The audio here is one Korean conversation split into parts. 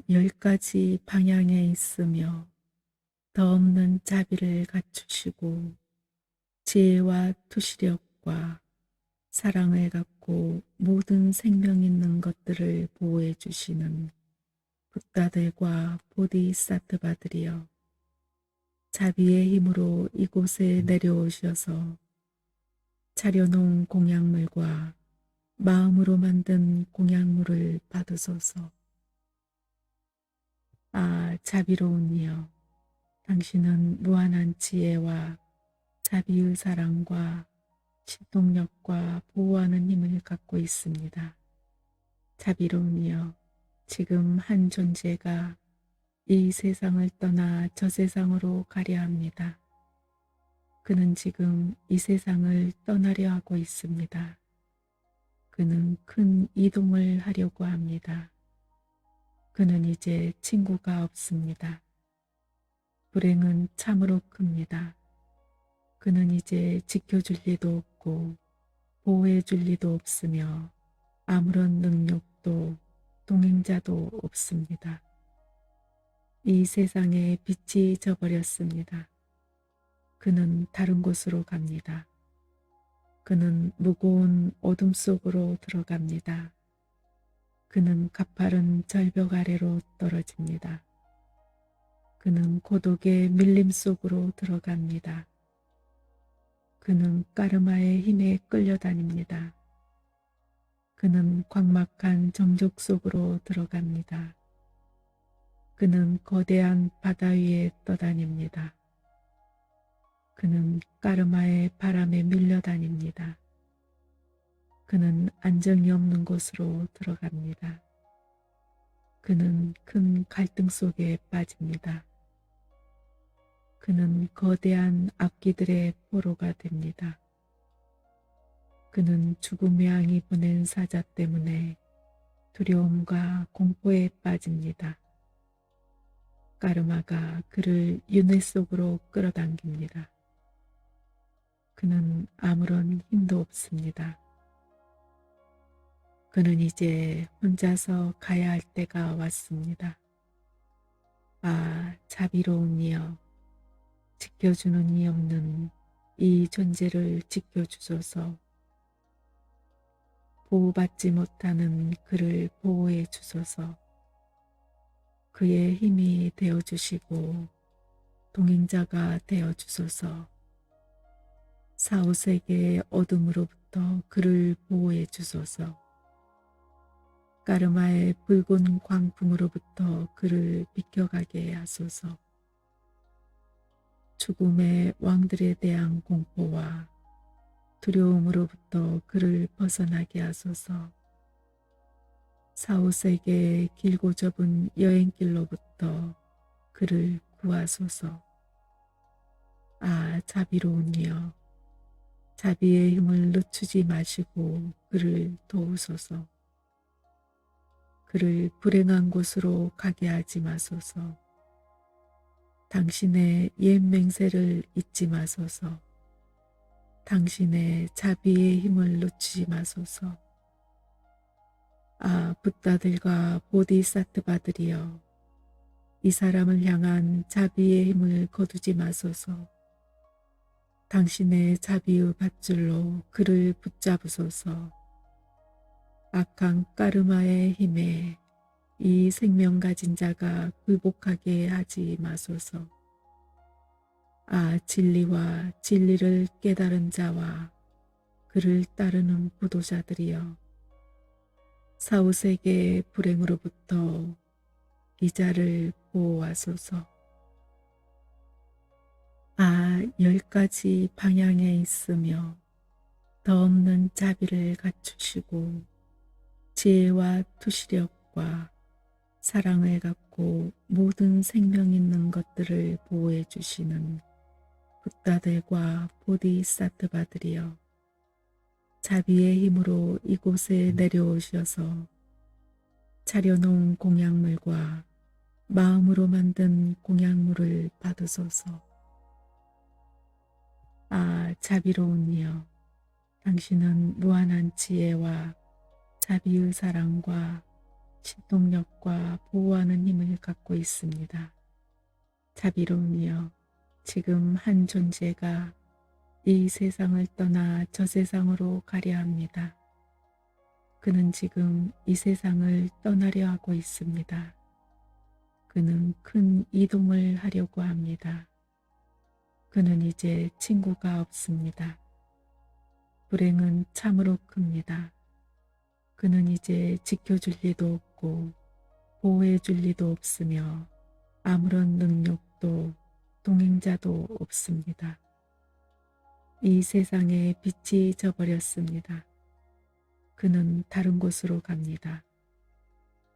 열 가지 방향에 있으며 더 없는 자비를 갖추시고 지혜와 투시력과 사랑을 갖고 모든 생명 있는 것들을 보호해 주시는 붓다들과 보디사트바들이여, 자비의 힘으로 이곳에 내려오셔서 차려놓은 공약물과 마음으로 만든 공약물을 받으소서. 자비로운 이여, 당신은 무한한 지혜와 자비의 사랑과 신동력과 보호하는 힘을 갖고 있습니다. 자비로운 이여, 지금 한 존재가 이 세상을 떠나 저 세상으로 가려 합니다. 그는 지금 이 세상을 떠나려 하고 있습니다. 그는 큰 이동을 하려고 합니다. 그는 이제 친구가 없습니다. 불행은 참으로 큽니다. 그는 이제 지켜줄 리도 없고 보호해 줄 리도 없으며 아무런 능력도 동행자도 없습니다. 이 세상에 빛이 져버렸습니다. 그는 다른 곳으로 갑니다. 그는 무거운 어둠 속으로 들어갑니다. 그는 가파른 절벽 아래로 떨어집니다. 그는 고독의 밀림 속으로 들어갑니다. 그는 까르마의 힘에 끌려다닙니다. 그는 광막한 정적 속으로 들어갑니다. 그는 거대한 바다 위에 떠다닙니다. 그는 까르마의 바람에 밀려다닙니다. 그는 안정이 없는 곳으로 들어갑니다. 그는 큰 갈등 속에 빠집니다. 그는 거대한 악기들의 포로가 됩니다. 그는 죽음의 양이 보낸 사자 때문에 두려움과 공포에 빠집니다. 까르마가 그를 윤회 속으로 끌어당깁니다. 그는 아무런 힘도 없습니다. 그는 이제 혼자서 가야 할 때가 왔습니다. 자비로운 이여, 지켜주는 이 없는 이 존재를 지켜주소서. 보호받지 못하는 그를 보호해 주소서. 그의 힘이 되어주시고 동행자가 되어주소서. 사후세계의 어둠으로부터 그를 보호해 주소서. 까르마의 붉은 광풍으로부터 그를 비켜가게 하소서. 죽음의 왕들에 대한 공포와 두려움으로부터 그를 벗어나게 하소서. 사후세계의 길고 좁은 여행길로부터 그를 구하소서. 자비로운 이여, 자비의 힘을 늦추지 마시고 그를 도우소서. 그를 불행한 곳으로 가게 하지 마소서. 당신의 옛 맹세를 잊지 마소서. 당신의 자비의 힘을 놓치지 마소서. 붓다들과 보디사트바들이여, 이 사람을 향한 자비의 힘을 거두지 마소서. 당신의 자비의 밧줄로 그를 붙잡으소서. 악한 까르마의 힘에 이 생명 가진 자가 굴복하게 하지 마소서. 진리와 진리를 깨달은 자와 그를 따르는 부도자들이여, 사후세계의 불행으로부터 이 자를 보호하소서. 열 가지 방향에 있으며 더 없는 자비를 갖추시고 지혜와 투시력과 사랑을 갖고 모든 생명 있는 것들을 보호해 주시는 붓다들과 보디사트바들이여, 자비의 힘으로 이곳에 내려오셔서 차려놓은 공약물과 마음으로 만든 공약물을 받으소서. 자비로운 이여, 당신은 무한한 지혜와 자비의 사랑과 신동력과 보호하는 힘을 갖고 있습니다. 자비로우니여, 지금 한 존재가 이 세상을 떠나 저 세상으로 가려 합니다. 그는 지금 이 세상을 떠나려 하고 있습니다. 그는 큰 이동을 하려고 합니다. 그는 이제 친구가 없습니다. 불행은 참으로 큽니다. 그는 이제 지켜줄 리도 없고 보호해줄 리도 없으며 아무런 능력도 동행자도 없습니다. 이 세상에 빛이 져버렸습니다. 그는 다른 곳으로 갑니다.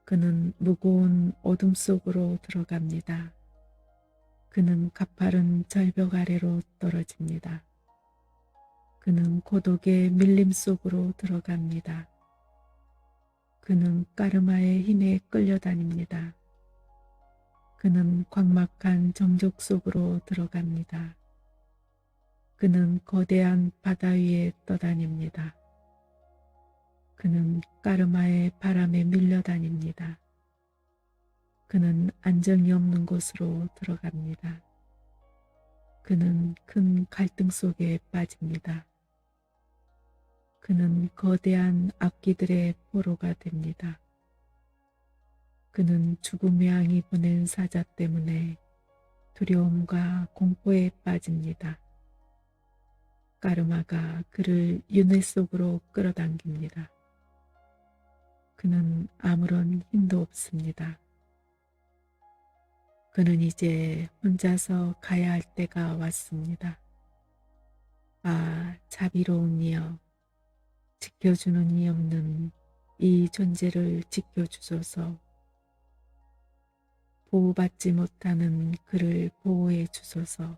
그는 무거운 어둠 속으로 들어갑니다. 그는 가파른 절벽 아래로 떨어집니다. 그는 고독의 밀림 속으로 들어갑니다. 그는 까르마의 힘에 끌려다닙니다. 그는 광막한 정적 속으로 들어갑니다. 그는 거대한 바다 위에 떠다닙니다. 그는 까르마의 바람에 밀려다닙니다. 그는 안정이 없는 곳으로 들어갑니다. 그는 큰 갈등 속에 빠집니다. 그는 거대한 악기들의 포로가 됩니다. 그는 죽음의 양이 보낸 사자 때문에 두려움과 공포에 빠집니다. 까르마가 그를 윤회 속으로 끌어당깁니다. 그는 아무런 힘도 없습니다. 그는 이제 혼자서 가야 할 때가 왔습니다. 아, 자비로운 이여, 지켜주는 이 없는 이 존재를 지켜주소서. 보호받지 못하는 그를 보호해 주소서.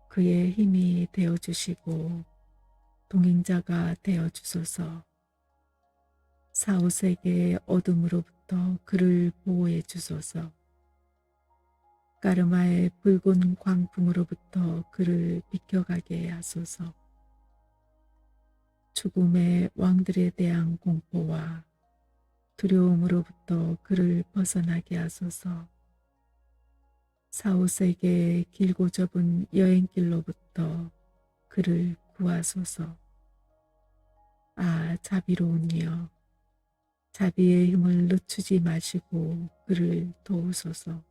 그의 힘이 되어주시고 동행자가 되어주소서. 사후세계의 어둠으로부터 그를 보호해 주소서. 까르마의 붉은 광풍으로부터 그를 비켜가게 하소서. 죽음의 왕들에 대한 공포와 두려움으로부터 그를 벗어나게 하소서. 사후세계의 길고 좁은 여행길로부터 그를 구하소서. 아, 자비로운 이여, 자비의 힘을 늦추지 마시고 그를 도우소서.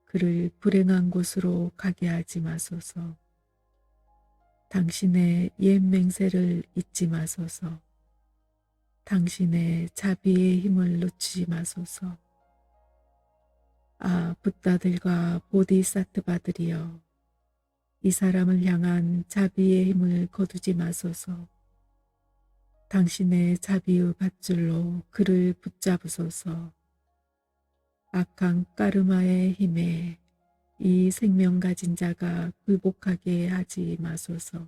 그를 불행한 곳으로 가게 하지 마소서. 당신의 옛 맹세를 잊지 마소서. 당신의 자비의 힘을 놓치지 마소서. 아, 붓다들과 보디사트바들이여, 이 사람을 향한 자비의 힘을 거두지 마소서. 당신의 자비의 밧줄로 그를 붙잡으소서. 악한 까르마의 힘에 이 생명 가진 자가 굴복하게 하지 마소서.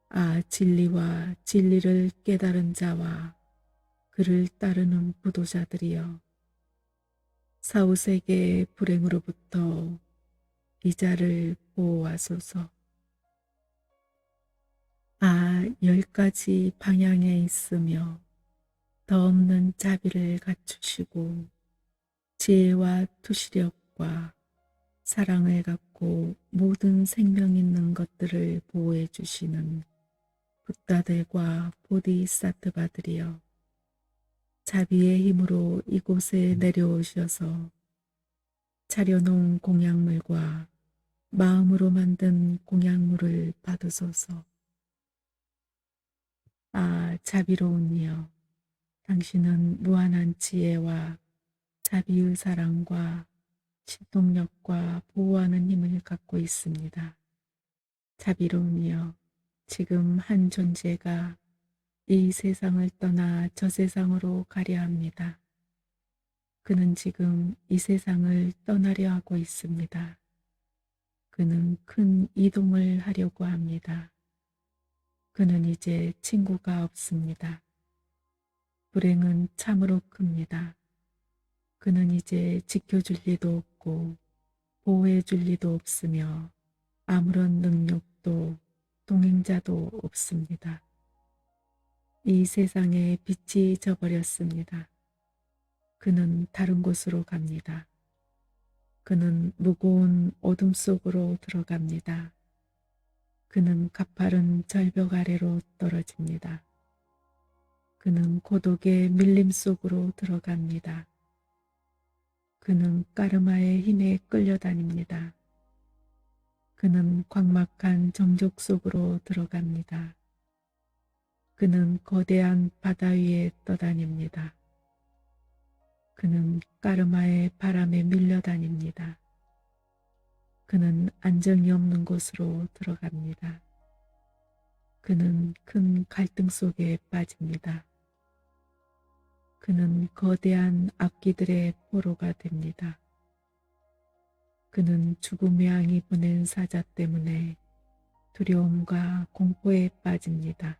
아, 진리와 진리를 깨달은 자와 그를 따르는 부도자들이여, 사후세계의 불행으로부터 이 자를 보호하소서. 아, 10가지 방향에 있으며 더 없는 자비를 갖추시고 지혜와 투시력과 사랑을 갖고 모든 생명 있는 것들을 보호해 주시는 붓다들과 보디사트바들이여, 자비의 힘으로 이곳에 내려오셔서 차려놓은 공약물과 마음으로 만든 공약물을 받으소서. 아, 자비로운 이여, 당신은 무한한 지혜와 자비의 사랑과 신동력과 보호하는 힘을 갖고 있습니다. 자비로운 이여, 지금 한 존재가 이 세상을 떠나 저 세상으로 가려 합니다. 그는 지금 이 세상을 떠나려 하고 있습니다. 그는 큰 이동을 하려고 합니다. 그는 이제 친구가 없습니다. 불행은 참으로 큽니다. 그는 이제 지켜줄 리도 없고 보호해줄 리도 없으며 아무런 능력도 동행자도 없습니다. 이 세상에 빛이 져버렸습니다. 그는 다른 곳으로 갑니다. 그는 무거운 어둠 속으로 들어갑니다. 그는 가파른 절벽 아래로 떨어집니다. 그는 고독의 밀림 속으로 들어갑니다. 그는 까르마의 힘에 끌려다닙니다. 그는 광막한 정적 속으로 들어갑니다. 그는 거대한 바다 위에 떠다닙니다. 그는 까르마의 바람에 밀려다닙니다. 그는 안정이 없는 곳으로 들어갑니다. 그는 큰 갈등 속에 빠집니다. 그는 거대한 악기들의 포로가 됩니다. 그는 죽음의 양이 보낸 사자 때문에 두려움과 공포에 빠집니다.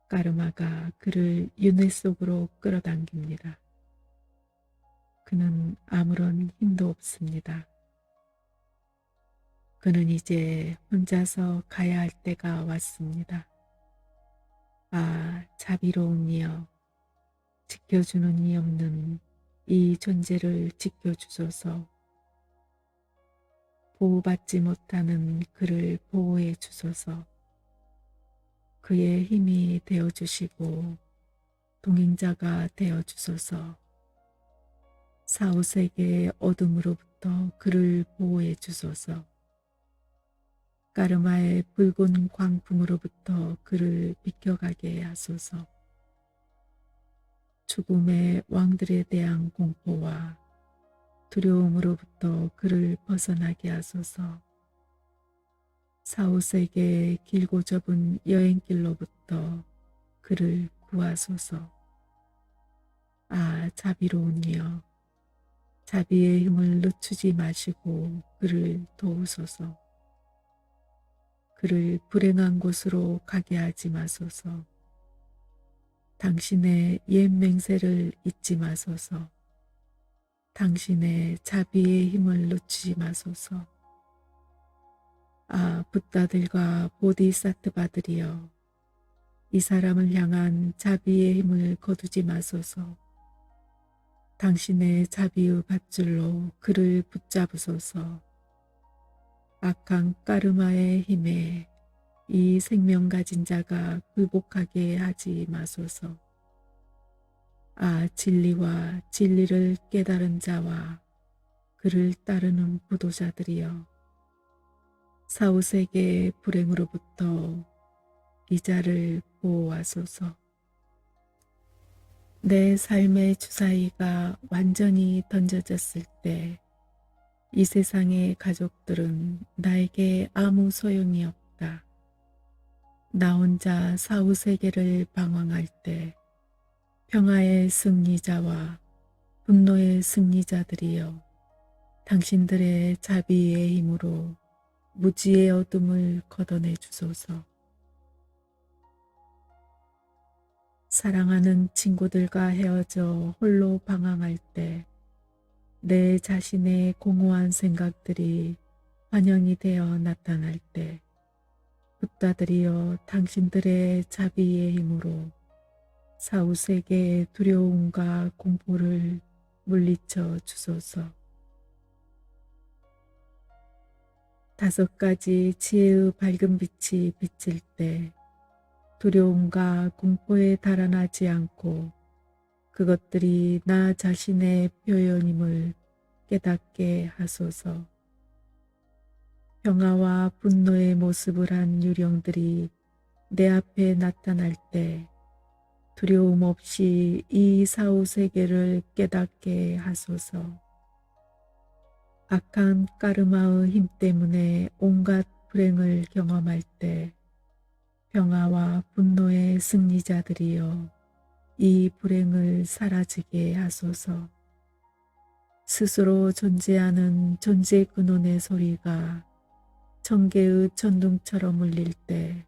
까르마가 그를 윤회 속으로 끌어당깁니다. 그는 아무런 힘도 없습니다. 그는 이제 혼자서 가야 할 때가 왔습니다. 아, 자비로운 이여, 지켜주는 이 없는 이 존재를 지켜주소서. 보호받지 못하는 그를 보호해 주소서. 그의 힘이 되어주시고 동행자가 되어주소서. 사후세계의 어둠으로부터 그를 보호해 주소서. 까르마의 붉은 광풍으로부터 그를 비켜가게 하소서. 죽음의 왕들에 대한 공포와 두려움으로부터 그를 벗어나게 하소서. 사후세계의 길고 좁은 여행길로부터 그를 구하소서. 아, 자비로운 이여, 자비의 힘을 늦추지 마시고 그를 도우소서. 그를 불행한 곳으로 가게 하지 마소서. 당신의 옛 맹세를 잊지 마소서. 당신의 자비의 힘을 놓치지 마소서. 아, 붓다들과 보디사트바들이여, 이 사람을 향한 자비의 힘을 거두지 마소서. 당신의 자비의 밧줄로 그를 붙잡으소서. 악한 까르마의 힘에 이 생명 가진 자가 굴복하게 하지 마소서. 아, 진리와 진리를 깨달은 자와 그를 따르는 부도자들이여, 사후세계의 불행으로부터 이 자를 보호하소서. 내 삶의 주사위가 완전히 던져졌을 때 이 세상의 가족들은 나에게 아무 소용이 없다. 나 혼자 사후세계를 방황할 때 평화의 승리자와 분노의 승리자들이여, 당신들의 자비의 힘으로 무지의 어둠을 걷어내 주소서. 사랑하는 친구들과 헤어져 홀로 방황할 때 내 자신의 공허한 생각들이 반영이 되어 나타날 때 붓다들이여, 당신들의 자비의 힘으로 사후세계의 두려움과 공포를 물리쳐 주소서. 5가지 지혜의 밝은 빛이 비칠 때 두려움과 공포에 달아나지 않고 그것들이 나 자신의 표현임을 깨닫게 하소서. 평화와 분노의 모습을 한 유령들이 내 앞에 나타날 때 두려움 없이 이 사후세계를 깨닫게 하소서. 악한 까르마의 힘 때문에 온갖 불행을 경험할 때 평화와 분노의 승리자들이여, 이 불행을 사라지게 하소서. 스스로 존재하는 존재 근원의 소리가 천개의 천둥처럼 울릴 때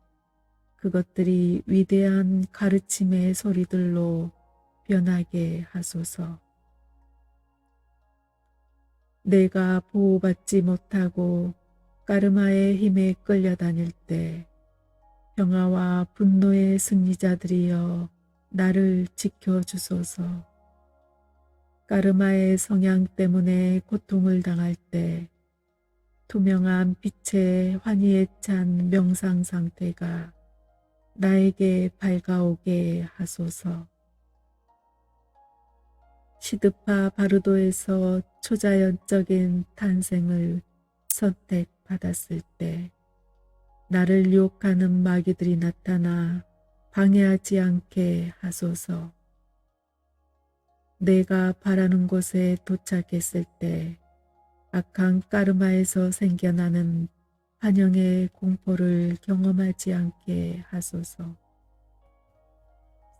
그것들이 위대한 가르침의 소리들로 변하게 하소서. 내가 보호받지 못하고 까르마의 힘에 끌려다닐 때 평화와 분노의 승리자들이여 나를 지켜주소서. 까르마의 성향 때문에 고통을 당할 때 투명한 빛의 환희에 찬 명상 상태가 나에게 밝아오게 하소서. 시드파 바르도에서 초자연적인 탄생을 선택받았을 때 나를 유혹하는 마귀들이 나타나 방해하지 않게 하소서. 내가 바라는 곳에 도착했을 때 악한 까르마에서 생겨나는 환영의 공포를 경험하지 않게 하소서.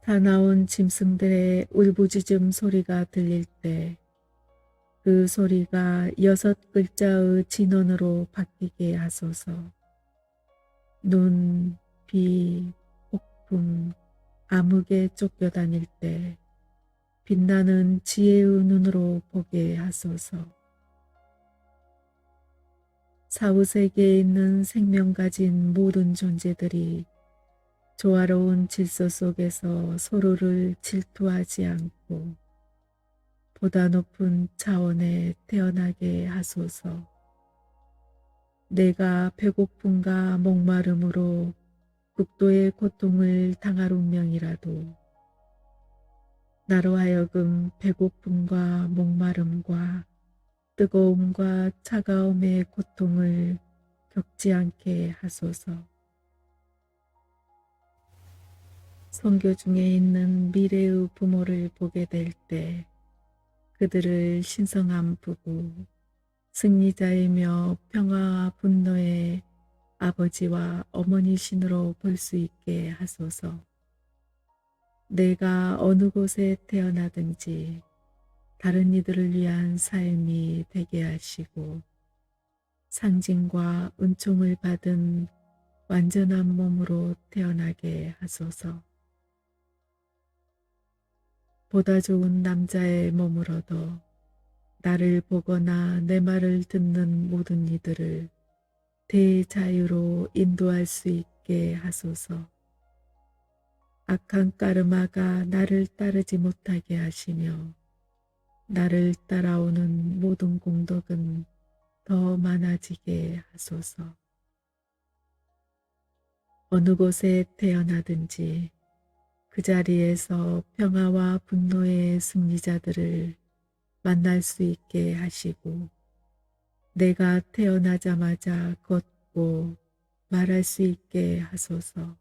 사나운 짐승들의 울부짖음 소리가 들릴 때 그 소리가 6글자의 진원으로 바뀌게 하소서. 눈, 비, 폭풍, 암흑에 쫓겨다닐 때 빛나는 지혜의 눈으로 보게 하소서. 사후세계에 있는 생명 가진 모든 존재들이 조화로운 질서 속에서 서로를 질투하지 않고 보다 높은 차원에 태어나게 하소서. 내가 배고픔과 목마름으로 극도의 고통을 당할 운명이라도 나로 하여금 배고픔과 목마름과 뜨거움과 차가움의 고통을 겪지 않게 하소서. 선교 중에 있는 미래의 부모를 보게 될 때 그들을 신성한 부부, 승리자이며 평화와 분노의 아버지와 어머니신으로 볼 수 있게 하소서. 내가 어느 곳에 태어나든지 다른 이들을 위한 삶이 되게 하시고 상징과 은총을 받은 완전한 몸으로 태어나게 하소서. 보다 좋은 남자의 몸을 얻어 나를 보거나 내 말을 듣는 모든 이들을 대자유로 인도할 수 있게 하소서. 악한 까르마가 나를 따르지 못하게 하시며 나를 따라오는 모든 공덕은 더 많아지게 하소서. 어느 곳에 태어나든지 그 자리에서 평화와 분노의 승리자들을 만날 수 있게 하시고 내가 태어나자마자 걷고 말할 수 있게 하소서.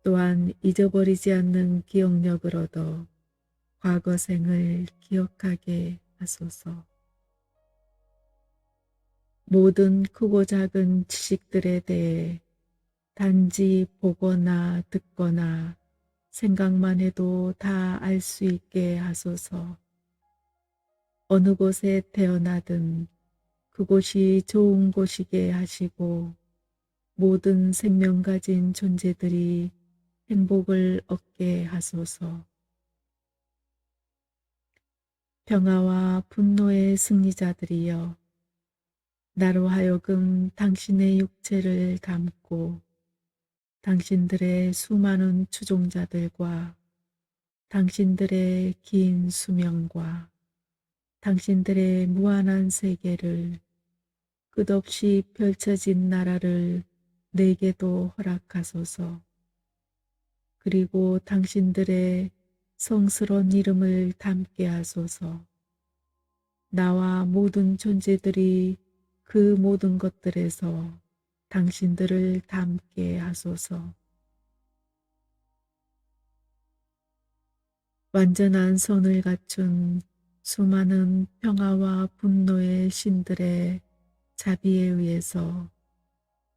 또한 잊어버리지 않는 기억력을 얻어 과거 생을 기억하게 하소서. 모든 크고 작은 지식들에 대해 단지 보거나 듣거나 생각만 해도 다 알 수 있게 하소서. 어느 곳에 태어나든 그곳이 좋은 곳이게 하시고 모든 생명 가진 존재들이 행복을 얻게 하소서. 평화와 분노의 승리자들이여 나로 하여금 당신의 육체를 담고 당신들의 수많은 추종자들과 당신들의 긴 수명과 당신들의 무한한 세계를 끝없이 펼쳐진 나라를 내게도 허락하소서. 그리고 당신들의 성스러운 이름을 담게 하소서. 나와 모든 존재들이 그 모든 것들에서 당신들을 담게 하소서. 완전한 선을 갖춘 수많은 평화와 분노의 신들의 자비에 의해서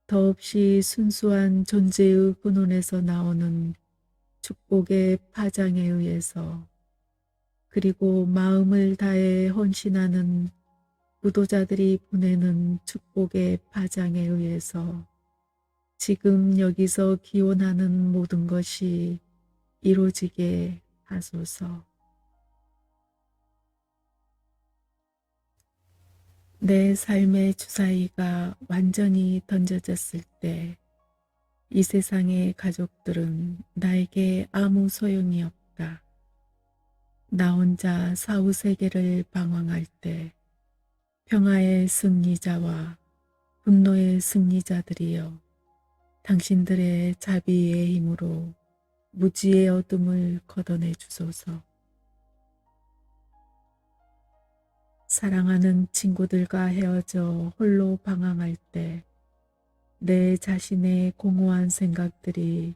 더없이 순수한 존재의 근원에서 나오는 축복의 파장에 의해서 그리고 마음을 다해 헌신하는 구도자들이 보내는 축복의 파장에 의해서 지금 여기서 기원하는 모든 것이 이루어지게 하소서. 내 삶의 주사위가 완전히 던져졌을 때 이 세상의 가족들은 나에게 아무 소용이 없다. 나 혼자 사후세계를 방황할 때 평화의 승리자와 분노의 승리자들이여 당신들의 자비의 힘으로 무지의 어둠을 걷어내 주소서. 사랑하는 친구들과 헤어져 홀로 방황할 때 내 자신의 공허한 생각들이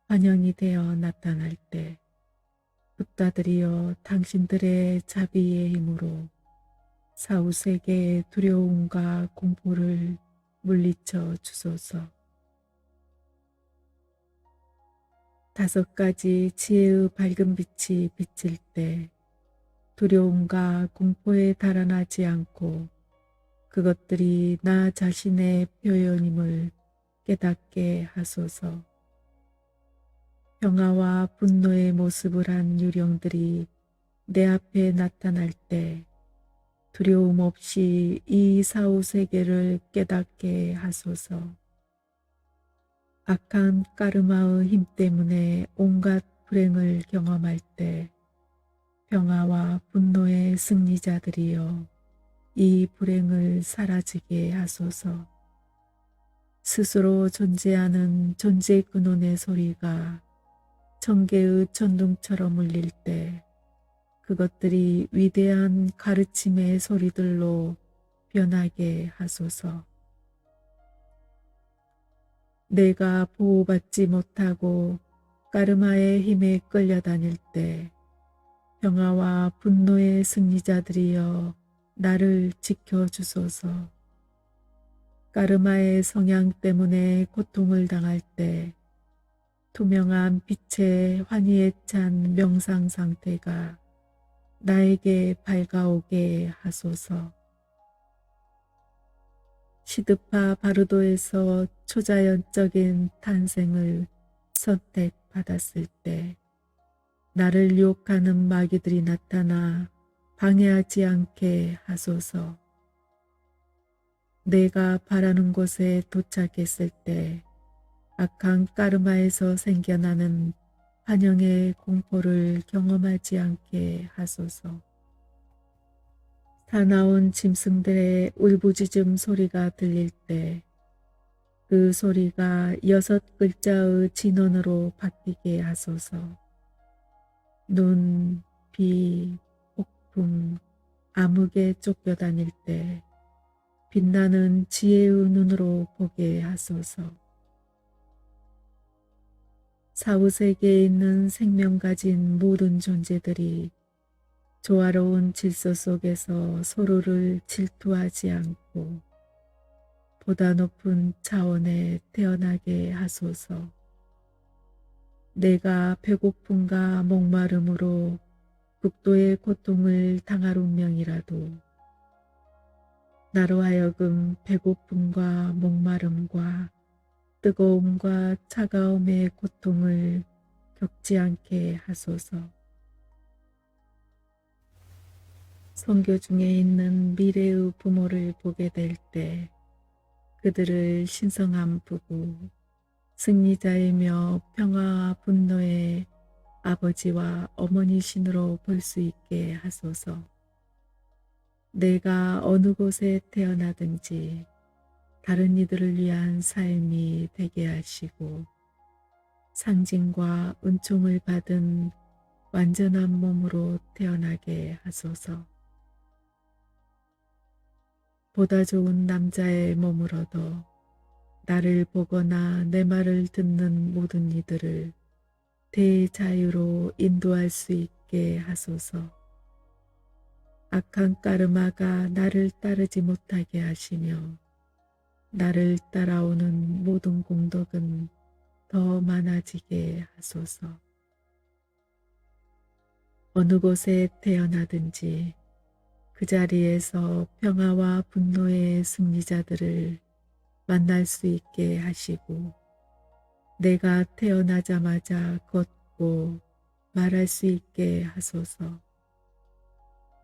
환영이 되어 나타날 때 붓다들이여 당신들의 자비의 힘으로 사후세계의 두려움과 공포를 물리쳐 주소서. 5가지 지혜의 밝은 빛이 비칠 때 두려움과 공포에 달아나지 않고 그것들이 나 자신의 표현임을 깨닫게 하소서. 평화와 분노의 모습을 한 유령들이 내 앞에 나타날 때 두려움 없이 이 사후세계를 깨닫게 하소서. 악한 까르마의 힘 때문에 온갖 불행을 경험할 때 평화와 분노의 승리자들이여 이 불행을 사라지게 하소서. 스스로 존재하는 존재 근원의 소리가 천개의 천둥처럼 울릴 때 그것들이 위대한 가르침의 소리들로 변하게 하소서. 내가 보호받지 못하고 까르마의 힘에 끌려다닐 때 평화와 분노의 승리자들이여 나를 지켜주소서. 까르마의 성향 때문에 고통을 당할 때 투명한 빛의 환희에 찬 명상 상태가 나에게 밝아오게 하소서. 시드파 바르도에서 초자연적인 탄생을 선택받았을 때 나를 유혹하는 마귀들이 나타나 방해하지 않게 하소서. 내가 바라는 곳에 도착했을 때 악한 까르마에서 생겨나는 환영의 공포를 경험하지 않게 하소서. 사나운 짐승들의 울부짖음 소리가 들릴 때 그 소리가 6글자의 진원으로 바뀌게 하소서. 눈, 비, 폭풍, 암흑에 쫓겨다닐 때 빛나는 지혜의 눈으로 보게 하소서. 사후세계에 있는 생명 가진 모든 존재들이 조화로운 질서 속에서 서로를 질투하지 않고 보다 높은 차원에 태어나게 하소서. 내가 배고픔과 목마름으로 극도의 고통을 당할 운명이라도 나로 하여금 배고픔과 목마름과 뜨거움과 차가움의 고통을 겪지 않게 하소서. 선교 중에 있는 미래의 부모를 보게 될 때 그들을 신성한 부부, 승리자이며 평화와 분노의 아버지와 어머니신으로 볼 수 있게 하소서. 내가 어느 곳에 태어나든지 다른 이들을 위한 삶이 되게 하시고 상징과 은총을 받은 완전한 몸으로 태어나게 하소서. 보다 좋은 남자의 몸을 얻어 나를 보거나 내 말을 듣는 모든 이들을 대자유로 인도할 수 있게 하소서. 악한 까르마가 나를 따르지 못하게 하시며 나를 따라오는 모든 공덕은 더 많아지게 하소서. 어느 곳에 태어나든지 그 자리에서 평화와 분노의 승리자들을 만날 수 있게 하시고 내가 태어나자마자 걷고 말할 수 있게 하소서.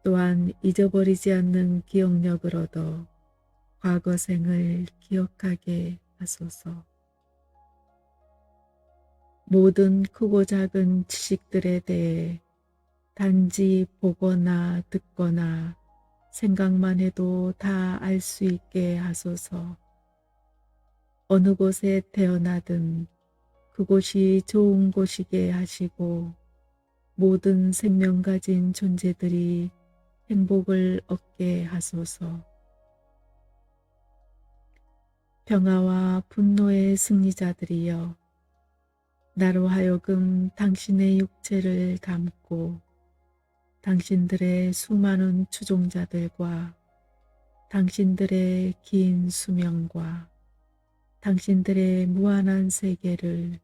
또한 잊어버리지 않는 기억력을 얻어 과거 생을 기억하게 하소서. 모든 크고 작은 지식들에 대해 단지 보거나 듣거나 생각만 해도 다 알 수 있게 하소서. 어느 곳에 태어나든 그곳이 좋은 곳이게 하시고 모든 생명 가진 존재들이 행복을 얻게 하소서. 평화와 분노의 승리자들이여, 나로 하여금 당신의 육체를 담고 당신들의 수많은 추종자들과 당신들의 긴 수명과 당신들의 무한한 세계를,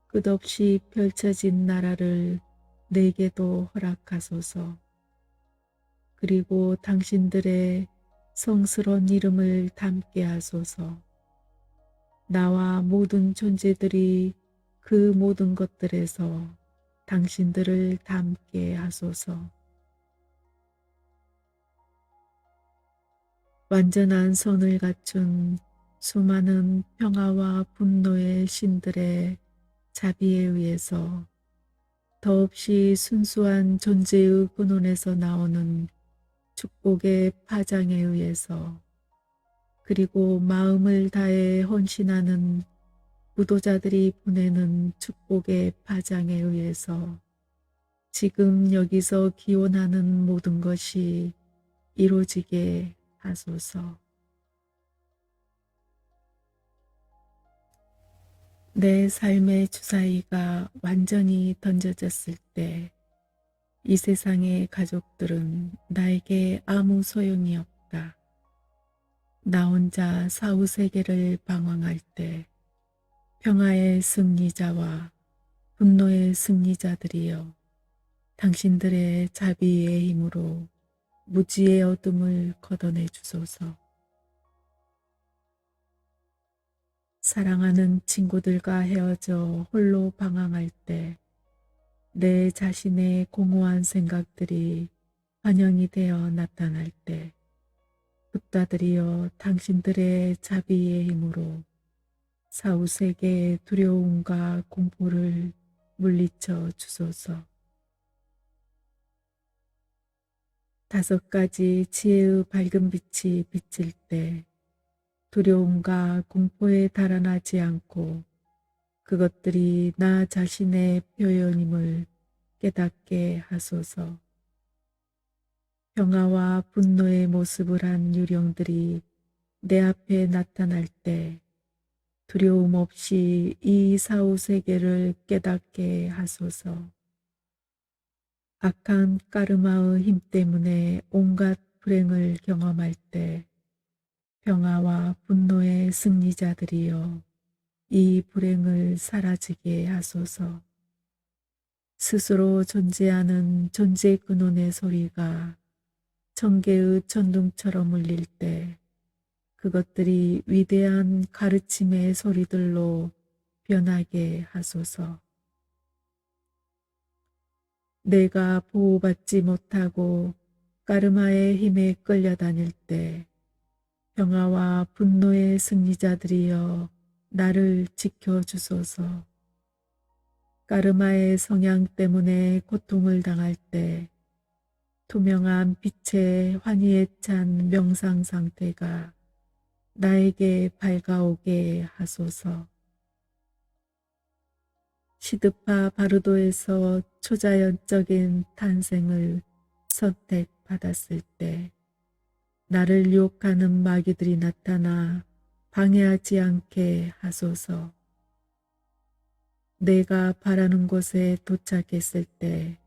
끝없이 펼쳐진 나라를 내게도 허락하소서. 그리고 당신들의 성스러운 이름을 담게 하소서. 나와 모든 존재들이 그 모든 것들에서 당신들을 담게 하소서. 완전한 선을 갖춘 수많은 평화와 분노의 신들의 자비에 의해서 더없이 순수한 존재의 근원에서 나오는 축복의 파장에 의해서, 그리고 마음을 다해 헌신하는 무도자들이 보내는 축복의 파장에 의해서 지금 여기서 기원하는 모든 것이 이루어지게 하소서. 내 삶의 주사위가 완전히 던져졌을 때 이 세상의 가족들은 나에게 아무 소용이 없다. 나 혼자 사후세계를 방황할 때 평화의 승리자와 분노의 승리자들이여, 당신들의 자비의 힘으로 무지의 어둠을 걷어내 주소서. 사랑하는 친구들과 헤어져 홀로 방황할 때 내 자신의 공허한 생각들이 환영이 되어 나타날 때, 붓다들이여 당신들의 자비의 힘으로 사후세계의 두려움과 공포를 물리쳐 주소서. 5가지 지혜의 밝은 빛이 비칠 때 두려움과 공포에 달아나지 않고 그것들이 나 자신의 표현임을 깨닫게 하소서. 평화와 분노의 모습을 한 유령들이 내 앞에 나타날 때 두려움 없이 이 사후세계를 깨닫게 하소서. 악한 까르마의 힘 때문에 온갖 불행을 경험할 때 평화와 분노의 승리자들이여, 이 불행을 사라지게 하소서. 스스로 존재하는 존재 근원의 소리가 천개의 천둥처럼 울릴 때 그것들이 위대한 가르침의 소리들로 변하게 하소서. 내가 보호받지 못하고 까르마의 힘에 끌려다닐 때 평화와 분노의 승리자들이여, 나를 지켜주소서. 까르마의 성향 때문에 고통을 당할 때 투명한 빛의 환희에 찬 명상 상태가 나에게 밝아오게 하소서. 시드파 바르도에서 초자연적인 탄생을 선택받았을 때 나를 유혹하는 마귀들이 나타나 방해하지 않게 하소서. 내가 바라는 곳에 도착했을 때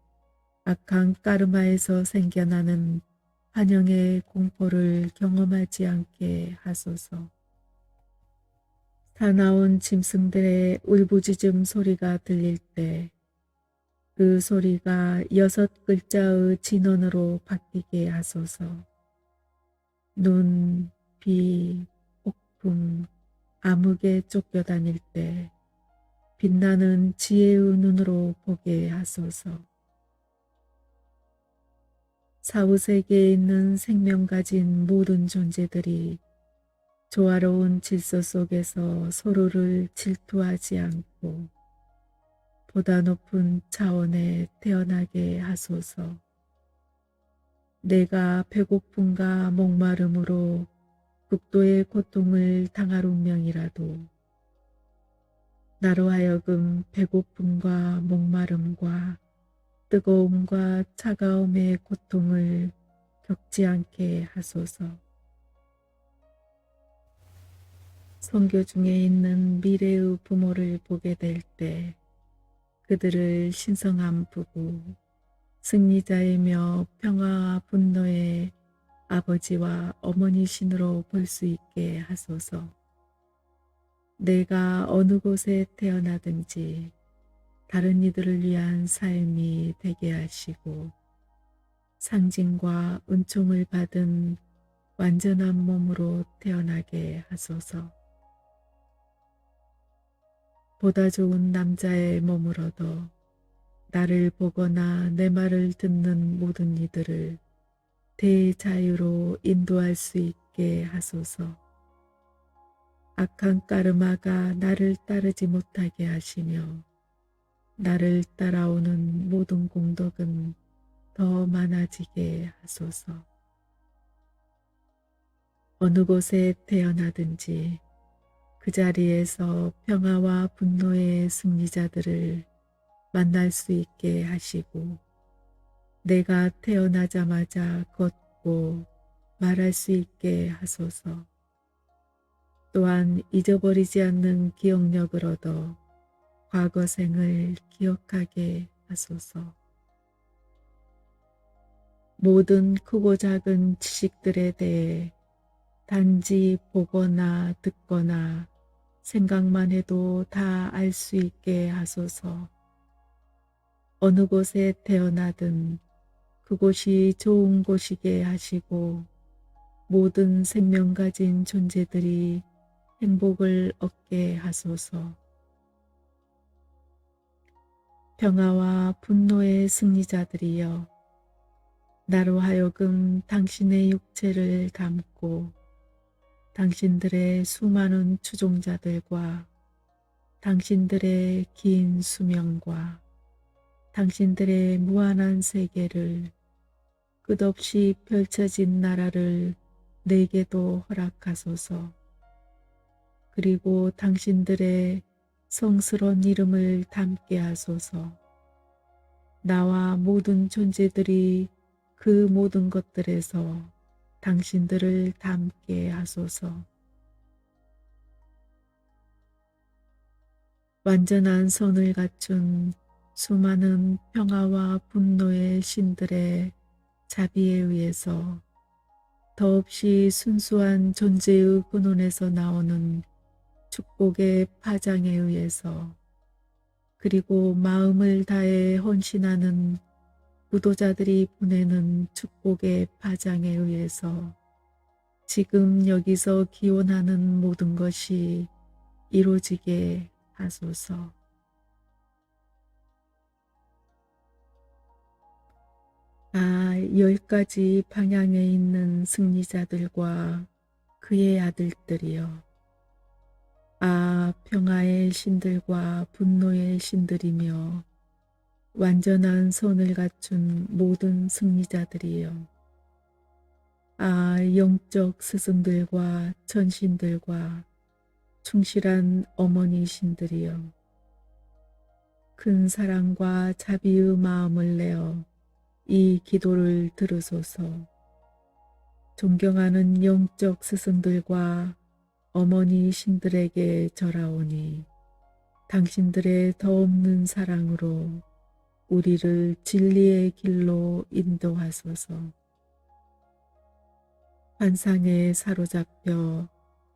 악한 까르마에서 생겨나는 환영의 공포를 경험하지 않게 하소서. 사나운 짐승들의 울부짖음 소리가 들릴 때 그 소리가 6글자의 진원으로 바뀌게 하소서. 눈, 비, 폭풍, 암흑에 쫓겨다닐 때 빛나는 지혜의 눈으로 보게 하소서. 사후세계에 있는 생명 가진 모든 존재들이 조화로운 질서 속에서 서로를 질투하지 않고 보다 높은 차원에 태어나게 하소서. 내가 배고픔과 목마름으로 극도의 고통을 당할 운명이라도 나로 하여금 배고픔과 목마름과 뜨거움과 차가움의 고통을 겪지 않게 하소서. 선교 중에 있는 미래의 부모를 보게 될 때 그들을 신성한 부부, 승리자이며 평화와 분노의 아버지와 어머니신으로 볼 수 있게 하소서. 내가 어느 곳에 태어나든지 다른 이들을 위한 삶이 되게 하시고 상징과 은총을 받은 완전한 몸으로 태어나게 하소서. 보다 좋은 남자의 몸을 얻어 나를 보거나 내 말을 듣는 모든 이들을 대자유로 인도할 수 있게 하소서. 악한 까르마가 나를 따르지 못하게 하시며 나를 따라오는 모든 공덕은 더 많아지게 하소서. 어느 곳에 태어나든지 그 자리에서 평화와 분노의 승리자들을 만날 수 있게 하시고 내가 태어나자마자 걷고 말할 수 있게 하소서. 또한 잊어버리지 않는 기억력을 얻어 과거 생을 기억하게 하소서. 모든 크고 작은 지식들에 대해 단지 보거나 듣거나 생각만 해도 다 알 수 있게 하소서. 어느 곳에 태어나든 그곳이 좋은 곳이게 하시고 모든 생명 가진 존재들이 행복을 얻게 하소서. 평화와 분노의 승리자들이여 나로 하여금 당신의 육체를 담고 당신들의 수많은 추종자들과 당신들의 긴 수명과 당신들의 무한한 세계를 끝없이 펼쳐진 나라를 내게도 허락하소서. 그리고 당신들의 성스러운 이름을 담게 하소서. 나와 모든 존재들이 그 모든 것들에서 당신들을 담게 하소서. 완전한 선을 갖춘 수많은 평화와 분노의 신들의 자비에 의해서 더없이 순수한 존재의 근원에서 나오는 축복의 파장에 의해서 그리고 마음을 다해 헌신하는 구도자들이 보내는 축복의 파장에 의해서 지금 여기서 기원하는 모든 것이 이루어지게 하소서. 아, 10가지 방향에 있는 승리자들과 그의 아들들이여. 아, 평화의 신들과 분노의 신들이며 완전한 선을 갖춘 모든 승리자들이여. 아, 영적 스승들과 천신들과 충실한 어머니 신들이여. 큰 사랑과 자비의 마음을 내어 이 기도를 들으소서. 존경하는 영적 스승들과 어머니 신들에게 절하오니 당신들의 더없는 사랑으로 우리를 진리의 길로 인도하소서. 환상에 사로잡혀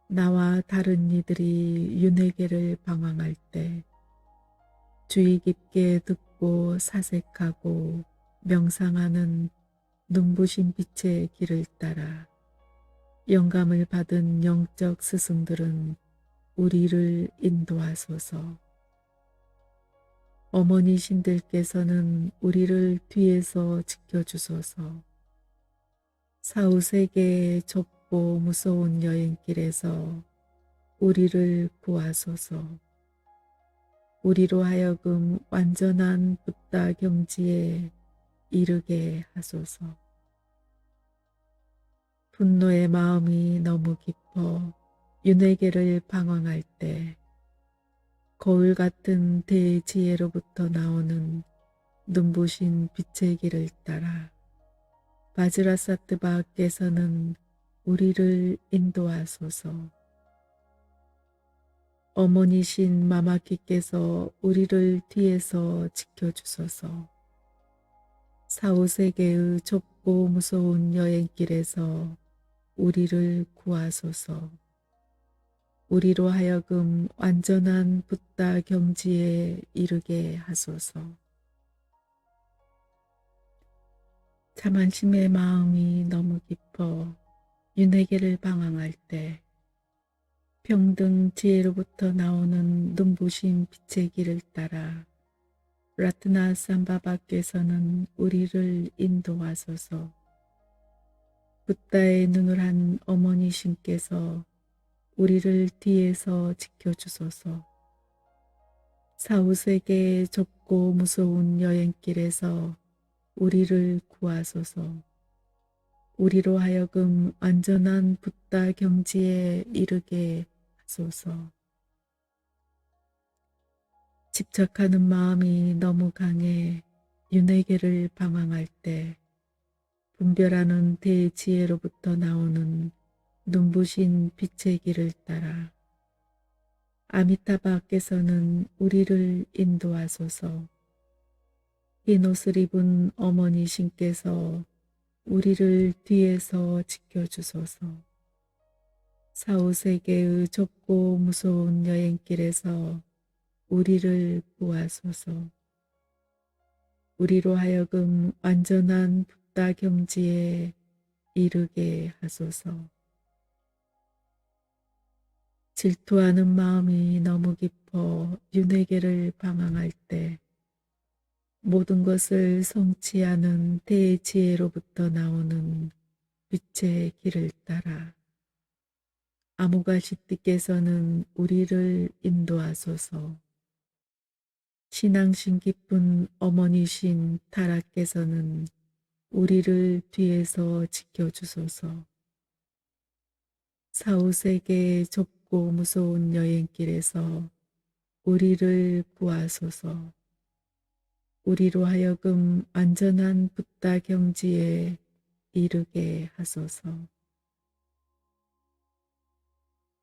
나와 다른 이들이 윤회계를 방황할 때 주의 깊게 듣고 사색하고 명상하는 눈부신 빛의 길을 따라 영감을 받은 영적 스승들은 우리를 인도하소서. 어머니 신들께서는 우리를 뒤에서 지켜주소서. 사후세계의 좁고 무서운 여행길에서 우리를 구하소서. 우리로 하여금 완전한 붓다 경지에 이르게 하소서. 분노의 마음이 너무 깊어 윤회계를 방황할 때 거울 같은 대지혜로부터 나오는 눈부신 빛의 길을 따라 바지라사트바께서는 우리를 인도하소서. 어머니신 마마키께서 우리를 뒤에서 지켜주소서. 사후세계의 좁고 무서운 여행길에서 우리를 구하소서. 우리로 하여금 완전한 붓다 경지에 이르게 하소서. 자만심의 마음이 너무 깊어 윤회계를 방황할 때 평등 지혜로부터 나오는 눈부신 빛의 길을 따라 라트나 삼바바께서는 우리를 인도하소서. 붓다의 눈을 한 어머니신께서 우리를 뒤에서 지켜주소서. 사후세계의 좁고 무서운 여행길에서 우리를 구하소서. 우리로 하여금 완전한 붓다 경지에 이르게 하소서. 집착하는 마음이 너무 강해 윤회계를 방황할 때 분별하는 대지혜로부터 나오는 눈부신 빛의 길을 따라 아미타바께서는 우리를 인도하소서. 흰 옷을 입은 어머니신께서 우리를 뒤에서 지켜주소서. 사후세계의 좁고 무서운 여행길에서 우리를 구하소서. 우리로 하여금 완전한 붓다 경지에 이르게 하소서. 질투하는 마음이 너무 깊어 윤회계를 방황할 때 모든 것을 성취하는 대지혜로부터 나오는 빛의 길을 따라 아무가시띠께서는 우리를 인도하소서. 신앙심 깊은 어머니신 타라께서는 우리를 뒤에서 지켜주소서. 사후세계의 좁고 무서운 여행길에서 우리를 구하소서. 우리로 하여금 완전한 붓다 경지에 이르게 하소서.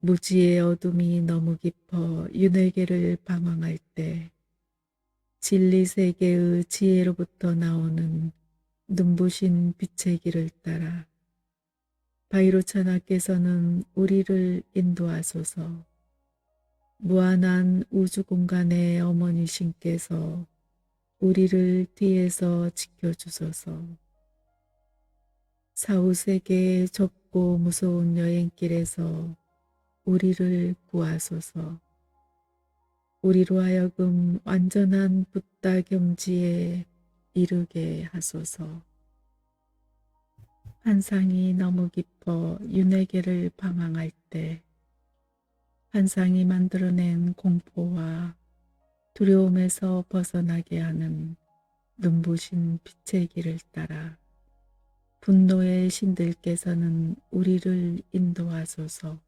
무지의 어둠이 너무 깊어 윤회계를 방황할 때 진리세계의 지혜로부터 나오는 눈부신 빛의 길을 따라 바이로차나께서는 우리를 인도하소서. 무한한 우주 공간의 어머니신께서 우리를 뒤에서 지켜주소서. 사후세계의 좁고 무서운 여행길에서 우리를 구하소서. 우리로 하여금 완전한 붓다 경지에 이르게 하소서. 환상이 너무 깊어 윤회계를 방황할 때 환상이 만들어낸 공포와 두려움에서 벗어나게 하는 눈부신 빛의 길을 따라 분노의 신들께서는 우리를 인도하소서.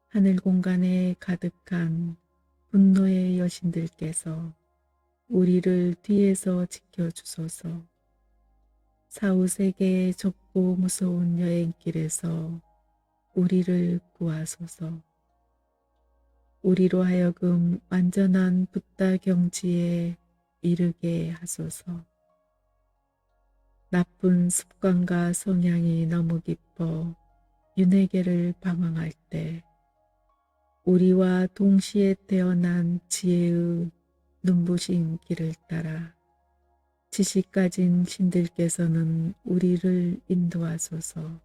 하늘 공간에 가득한 분노의 여신들께서 우리를 뒤에서 지켜주소서. 사후세계의 좁고 무서운 여행길에서 우리를 구하소서. 우리로 하여금 완전한 붓다 경지에 이르게 하소서. 나쁜 습관과 성향이 너무 깊어 윤회계를 방황할 때 우리와 동시에 태어난 지혜의 눈부신 길을 따라 지식 가진 신들께서는 우리를 인도하소서.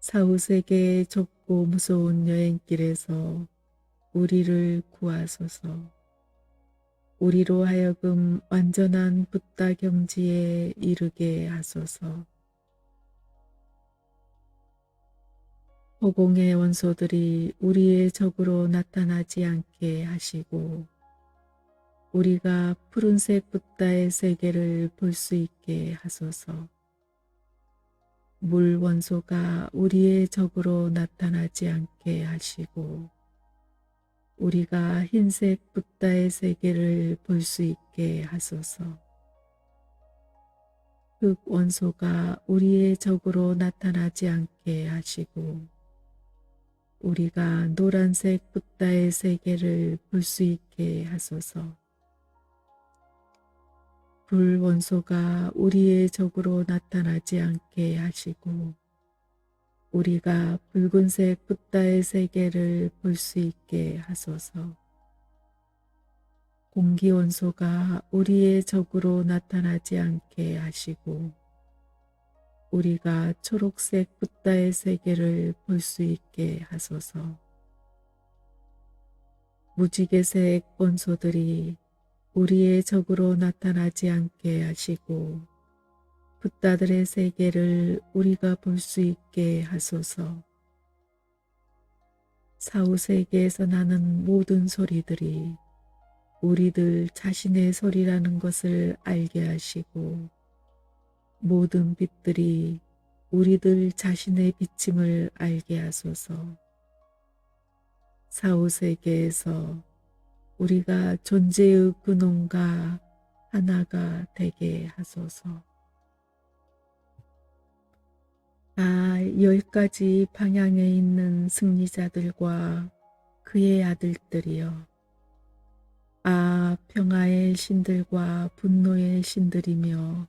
사후세계의 좁고 무서운 여행길에서 우리를 구하소서. 우리로 하여금 완전한 붓다 경지에 이르게 하소서. 허공의 원소들이 우리의 적으로 나타나지 않게 하시고 우리가 푸른색 붓다의 세계를 볼 수 있게 하소서. 물 원소가 우리의 적으로 나타나지 않게 하시고 우리가 흰색 붓다의 세계를 볼 수 있게 하소서. 흙 원소가 우리의 적으로 나타나지 않게 하시고 우리가 노란색 붓다의 세계를 볼 수 있게 하소서. 불 원소가 우리의 적으로 나타나지 않게 하시고 우리가 붉은색 붓다의 세계를 볼 수 있게 하소서. 공기 원소가 우리의 적으로 나타나지 않게 하시고 우리가 초록색 붓다의 세계를 볼 수 있게 하소서. 무지개색 원소들이 우리의 적으로 나타나지 않게 하시고 붓다들의 세계를 우리가 볼 수 있게 하소서. 사후세계에서 나는 모든 소리들이 우리들 자신의 소리라는 것을 알게 하시고 모든 빛들이 우리들 자신의 비침을 알게 하소서. 사후세계에서 우리가 존재의 근원과 하나가 되게 하소서. 아, 10가지 방향에 있는 승리자들과 그의 아들들이여. 아, 평화의 신들과 분노의 신들이며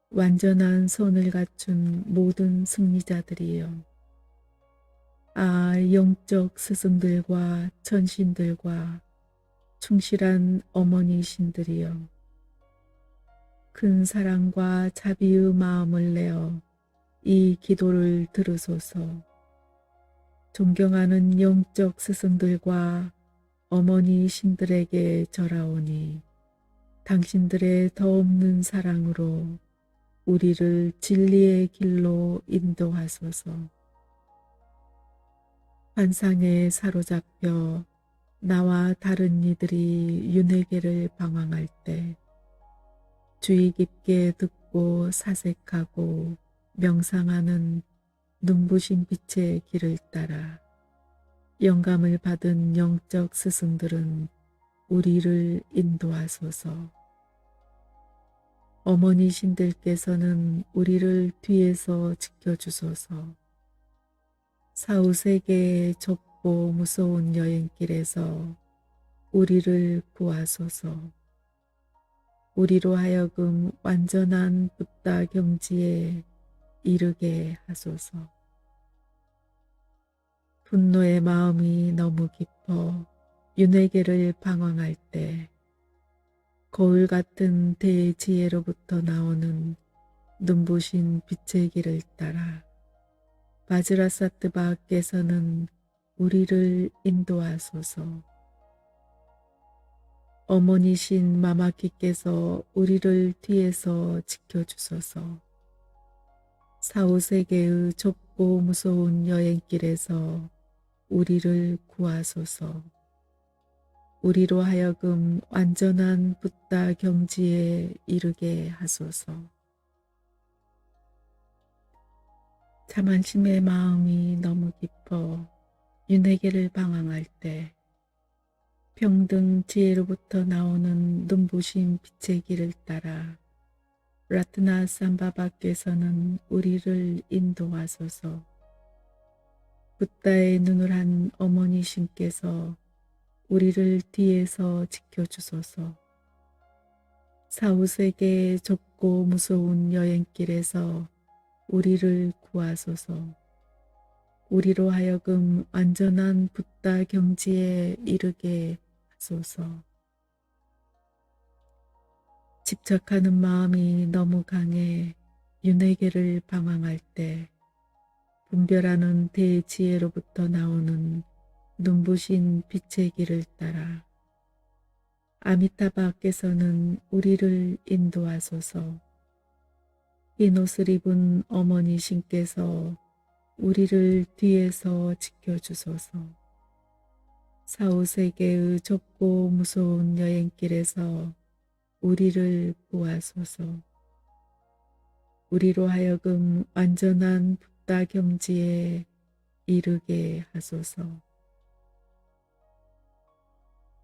완전한 선을 갖춘 모든 승리자들이여. 아, 영적 스승들과 천신들과 충실한 어머니 신들이여. 큰 사랑과 자비의 마음을 내어 이 기도를 들으소서. 존경하는 영적 스승들과 어머니 신들에게 절하오니 당신들의 더없는 사랑으로 우리를 진리의 길로 인도하소서. 환상에 사로잡혀 나와 다른 이들이 윤회계를 방황할 때 주의 깊게 듣고 사색하고 명상하는 눈부신 빛의 길을 따라 영감을 받은 영적 스승들은 우리를 인도하소서. 어머니 신들께서는 우리를 뒤에서 지켜주소서. 사후세계의 좁고 무서운 여행길에서 우리를 구하소서. 우리로 하여금 완전한 붓다 경지에 이르게 하소서. 분노의 마음이 너무 깊어 윤회계를 방황할 때 거울 같은 대지혜로부터 나오는 눈부신 빛의 길을 따라 바즈라사트바께서는 우리를 인도하소서. 어머니신 마마키께서 우리를 뒤에서 지켜주소서. 사후세계의 좁고 무서운 여행길에서 우리를 구하소서. 우리로 하여금 완전한 붓다 경지에 이르게 하소서. 자만심의 마음이 너무 깊어 윤회계를 방황할 때 평등 지혜로부터 나오는 눈부신 빛의 길을 따라 라트나 삼바바께서는 우리를 인도하소서. 붓다의 눈을 한 어머니 신께서 우리를 뒤에서 지켜주소서. 사후세계의 좁고 무서운 여행길에서 우리를 구하소서. 우리로 하여금 완전한 붓다 경지에 이르게 하소서. 집착하는 마음이 너무 강해 윤회계를 방황할 때 분별하는 대지혜로부터 나오는 눈부신 빛의 길을 따라 아미타바께서는 우리를 인도하소서. 흰 옷을 입은 어머니 신께서 우리를 뒤에서 지켜주소서. 사후세계의 좁고 무서운 여행길에서 우리를 구하소서. 우리로 하여금 완전한 붓다 경지에 이르게 하소서.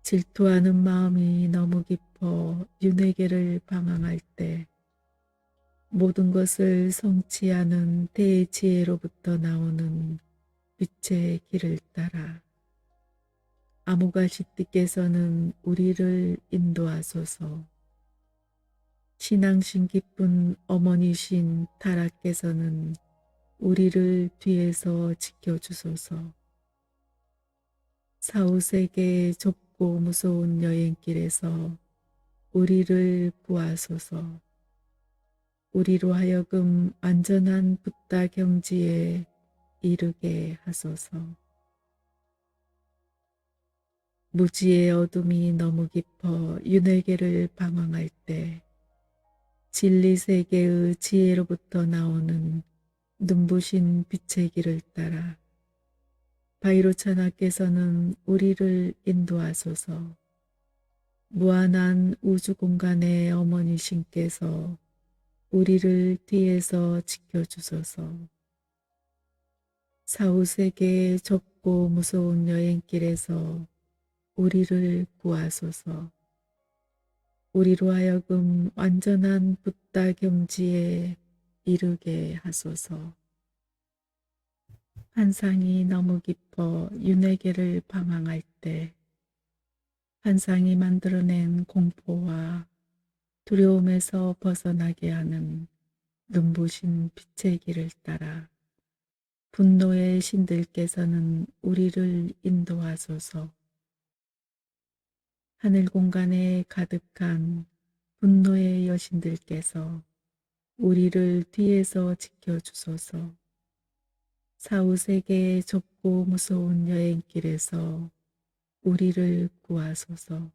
질투하는 마음이 너무 깊어 윤회계를 방황할 때 모든 것을 성취하는 대지혜로부터 나오는 빛의 길을 따라 아무가시띠께서는 우리를 인도하소서. 신앙심 깊은 어머니신 타라께서는 우리를 뒤에서 지켜주소서. 사후세계의 좁고 무서운 여행길에서 우리를 구하소서. 우리로 하여금 안전한 붓다 경지에 이르게 하소서. 무지의 어둠이 너무 깊어 윤회계를 방황할 때 진리세계의 지혜로부터 나오는 눈부신 빛의 길을 따라 바이로차나께서는 우리를 인도하소서. 무한한 우주 공간의 어머니신께서 우리를 뒤에서 지켜주소서. 사후세계의 좁고 무서운 여행길에서 우리를 구하소서. 우리로 하여금 완전한 붓다 경지에 이르게 하소서. 환상이 너무 깊어 윤회계를 방황할 때 환상이 만들어낸 공포와 두려움에서 벗어나게 하는 눈부신 빛의 길을 따라 분노의 신들께서는 우리를 인도하소서. 하늘 공간에 가득한 분노의 여신들께서 우리를 뒤에서 지켜주소서. 사후세계의 좁고 무서운 여행길에서 우리를 구하소서.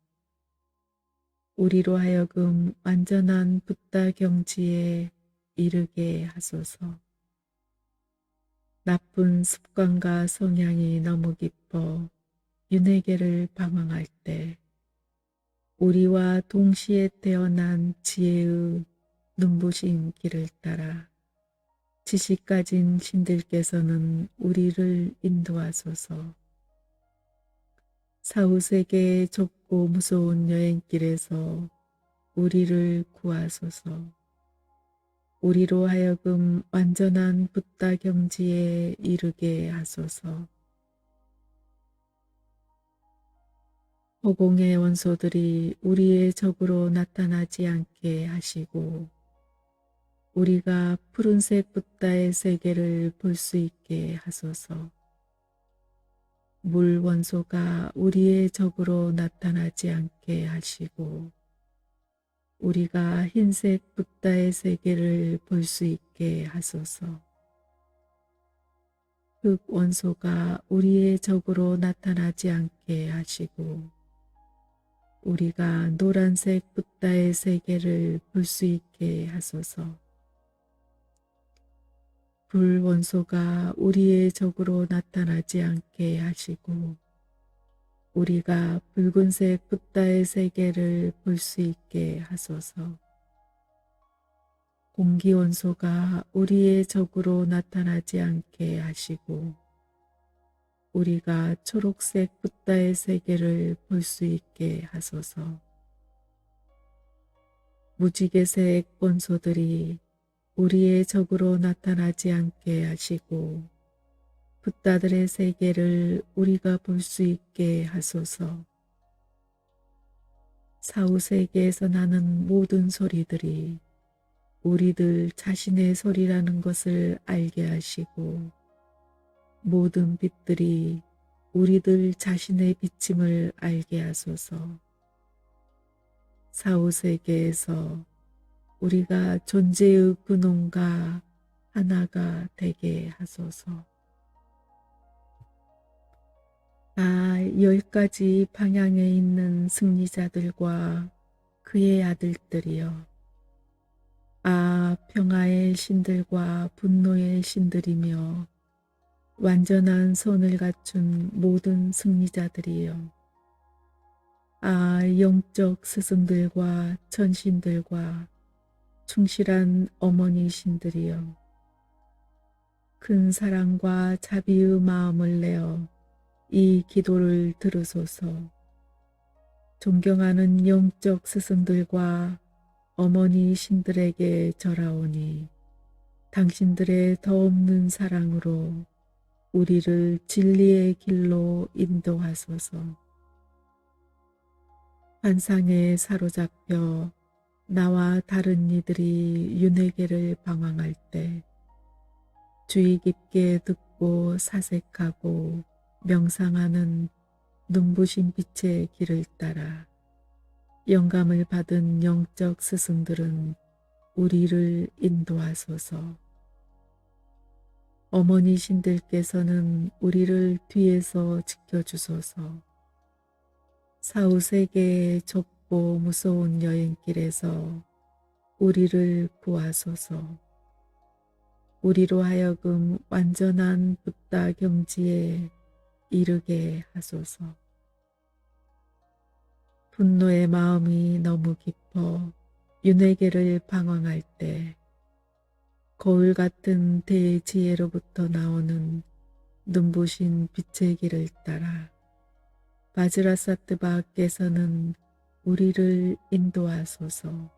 우리로 하여금 완전한 붓다 경지에 이르게 하소서. 나쁜 습관과 성향이 너무 깊어 윤회계를 방황할 때 우리와 동시에 태어난 지혜의 눈부신 길을 따라 지식 가진 신들께서는 우리를 인도하소서. 사후세계의 좁고 무서운 여행길에서 우리를 구하소서. 우리로 하여금 완전한 붓다 경지에 이르게 하소서. 허공의 원소들이 우리의 적으로 나타나지 않게 하시고 우리가 푸른색 붓다의 세계를 볼 수 있게 하소서. 물 원소가 우리의 적으로 나타나지 않게 하시고 우리가 흰색 붓다의 세계를 볼 수 있게 하소서. 흙 원소가 우리의 적으로 나타나지 않게 하시고 우리가 노란색 붓다의 세계를 볼 수 있게 하소서. 불 원소가 우리의 적으로 나타나지 않게 하시고 우리가 붉은색 붓다의 세계를 볼 수 있게 하소서. 공기 원소가 우리의 적으로 나타나지 않게 하시고 우리가 초록색 붓다의 세계를 볼 수 있게 하소서. 무지개색 원소들이 우리의 적으로 나타나지 않게 하시고 붓다들의 세계를 우리가 볼 수 있게 하소서. 사후세계에서 나는 모든 소리들이 우리들 자신의 소리라는 것을 알게 하시고 모든 빛들이 우리들 자신의 비침을 알게 하소서. 사후세계에서 우리가 존재의 근원과 하나가 되게 하소서. 10가지 방향에 있는 승리자들과 그의 아들들이여. 평화의 신들과 분노의 신들이며 완전한 선을 갖춘 모든 승리자들이여. 아, 영적 스승들과 천신들과 충실한 어머니 신들이여. 큰 사랑과 자비의 마음을 내어 이 기도를 들으소서. 존경하는 영적 스승들과 어머니 신들에게 절하오니 당신들의 더없는 사랑으로 우리를 진리의 길로 인도하소서. 환상에 사로잡혀 나와 다른 이들이 윤회계를 방황할 때 주의 깊게 듣고 사색하고 명상하는 눈부신 빛의 길을 따라 영감을 받은 영적 스승들은 우리를 인도하소서. 어머니 신들께서는 우리를 뒤에서 지켜주소서. 사후세계의 좁고 무서운 여행길에서 우리를 구하소서. 우리로 하여금 완전한 붓다 경지에 이르게 하소서. 분노의 마음이 너무 깊어 윤회계를 방황할 때 거울 같은 대지혜로부터 나오는 눈부신 빛의 길을 따라 바즈라사트바께서는 우리를 인도하소서.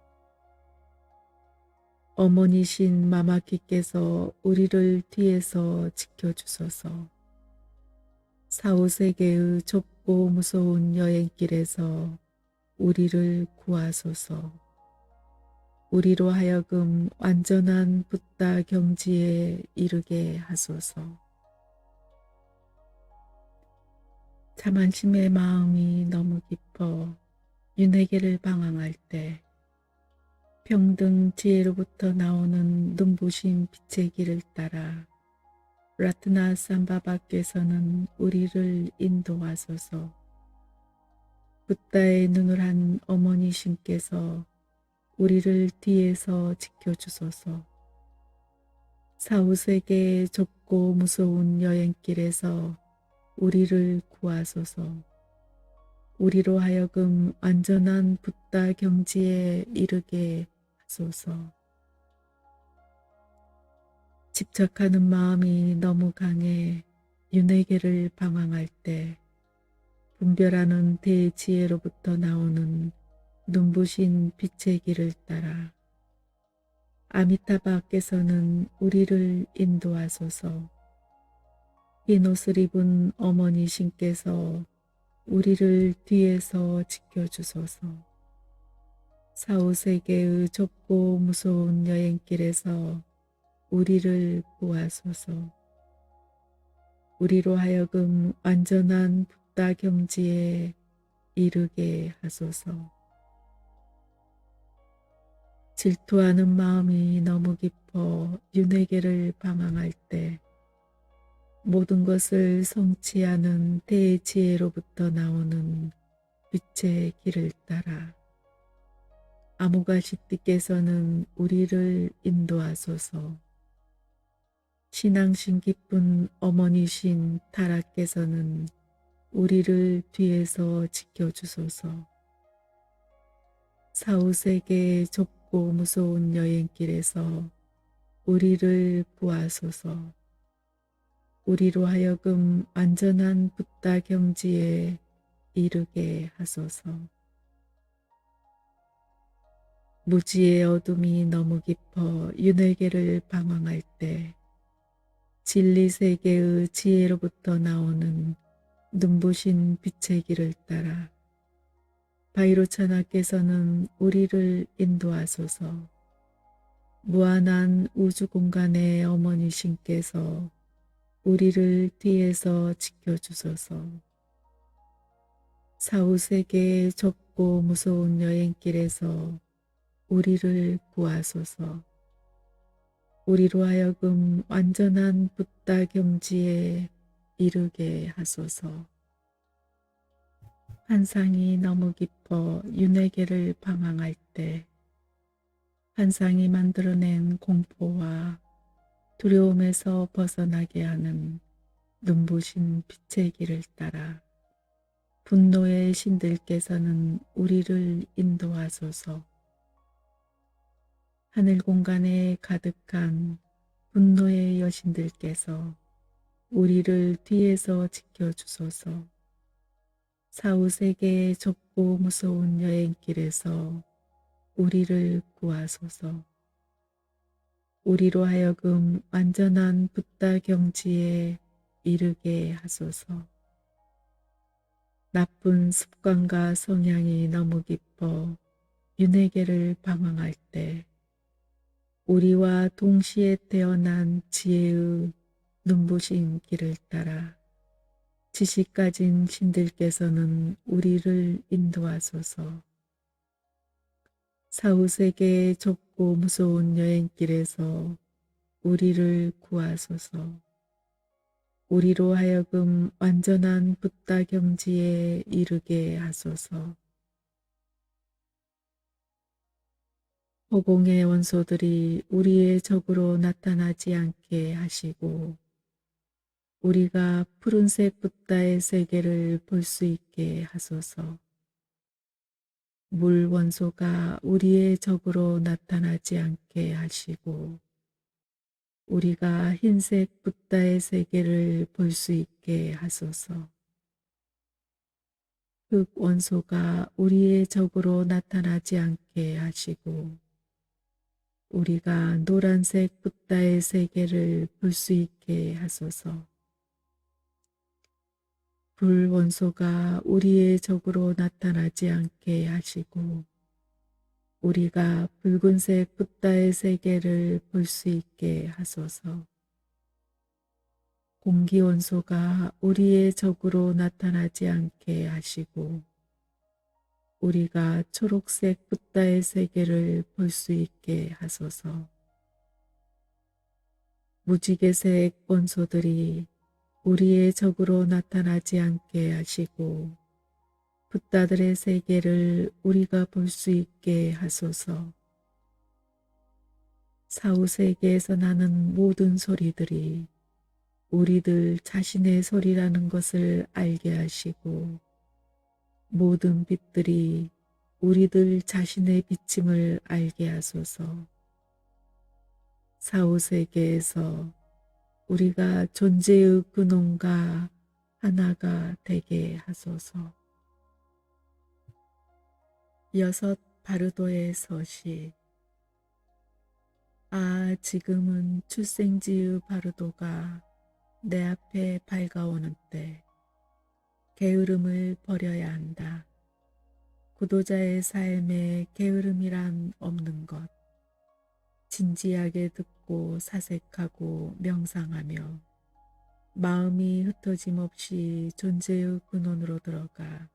어머니신 마마키께서 우리를 뒤에서 지켜주소서. 사후세계의 좁고 무서운 여행길에서 우리를 구하소서. 우리로 하여금 완전한 붓다 경지에 이르게 하소서. 자만심의 마음이 너무 깊어 윤회계를 방황할 때 평등 지혜로부터 나오는 눈부신 빛의 길을 따라 라트나 삼바바께서는 우리를 인도하소서. 붓다의 눈을 한 어머니 신께서 우리를 뒤에서 지켜주소서. 사후세계의 좁고 무서운 여행길에서 우리를 구하소서. 우리로 하여금 완전한 붓다 경지에 이르게 하소서. 집착하는 마음이 너무 강해 윤회계를 방황할 때 분별하는 대지혜로부터 나오는 눈부신 빛의 길을 따라 아미타바께서는 우리를 인도하소서. 흰 옷을 입은 어머니 신께서 우리를 뒤에서 지켜주소서. 사후세계의 좁고 무서운 여행길에서 우리를 구하소서. 우리로 하여금 완전한 붓다 경지에 이르게 하소서. 질투하는 마음이 너무 깊어 윤회계를 방황할 때 모든 것을 성취하는 대지혜로부터 나오는 빛의 길을 따라 아무가시띠께서는 우리를 인도하소서. 신앙심 깊은 어머니신 타라께서는 우리를 뒤에서 지켜주소서. 사후세계의 좁고 무서운 여행길에서 우리를 구하소서. 우리로 하여금 완전한 붓다 경지에 이르게 하소서. 무지의 어둠이 너무 깊어 윤회계를 방황할 때 진리세계의 지혜로부터 나오는 눈부신 빛의 길을 따라 바이로차나께서는 우리를 인도하소서. 무한한 우주 공간의 어머니신께서 우리를 뒤에서 지켜주소서. 사후세계의 좁고 무서운 여행길에서 우리를 구하소서. 우리로 하여금 완전한 붓다 경지에 이르게 하소서. 환상이 너무 깊어 윤회계를 방황할 때 환상이 만들어낸 공포와 두려움에서 벗어나게 하는 눈부신 빛의 길을 따라 분노의 신들께서는 우리를 인도하소서. 하늘 공간에 가득한 분노의 여신들께서 우리를 뒤에서 지켜주소서. 사후세계의 좁고 무서운 여행길에서 우리를 구하소서. 우리로 하여금 완전한 붓다 경지에 이르게 하소서. 나쁜 습관과 성향이 너무 깊어 윤회계를 방황할 때 우리와 동시에 태어난 지혜의 눈부신 길을 따라 지식 가진 신들께서는 우리를 인도하소서. 사후세계의 좁고 무서운 여행길에서 우리를 구하소서. 우리로 하여금 완전한 붓다 경지에 이르게 하소서. 허공의 원소들이 우리의 적으로 나타나지 않게 하시고 우리가 푸른색 붓다의 세계를 볼 수 있게 하소서. 물 원소가 우리의 적으로 나타나지 않게 하시고 우리가 흰색 붓다의 세계를 볼 수 있게 하소서. 흙 원소가 우리의 적으로 나타나지 않게 하시고 우리가 노란색 붓다의 세계를 볼 수 있게 하소서. 불 원소가 우리의 적으로 나타나지 않게 하시고 우리가 붉은색 붓다의 세계를 볼 수 있게 하소서. 공기 원소가 우리의 적으로 나타나지 않게 하시고 우리가 초록색 붓다의 세계를 볼 수 있게 하소서. 무지개색 원소들이 우리의 적으로 나타나지 않게 하시고 붓다들의 세계를 우리가 볼 수 있게 하소서. 사후세계에서 나는 모든 소리들이 우리들 자신의 소리라는 것을 알게 하시고 모든 빛들이 우리들 자신의 비침을 알게 하소서. 사후세계에서 우리가 존재의 근원과 하나가 되게 하소서. 여섯 바르도의 서시. 지금은 출생지의 바르도가 내 앞에 밝아오는 때 게으름을 버려야 한다. 구도자의 삶에 게으름이란 없는 것. 진지하게 듣고 사색하고 명상하며 마음이 흩어짐 없이 존재의 근원으로 들어가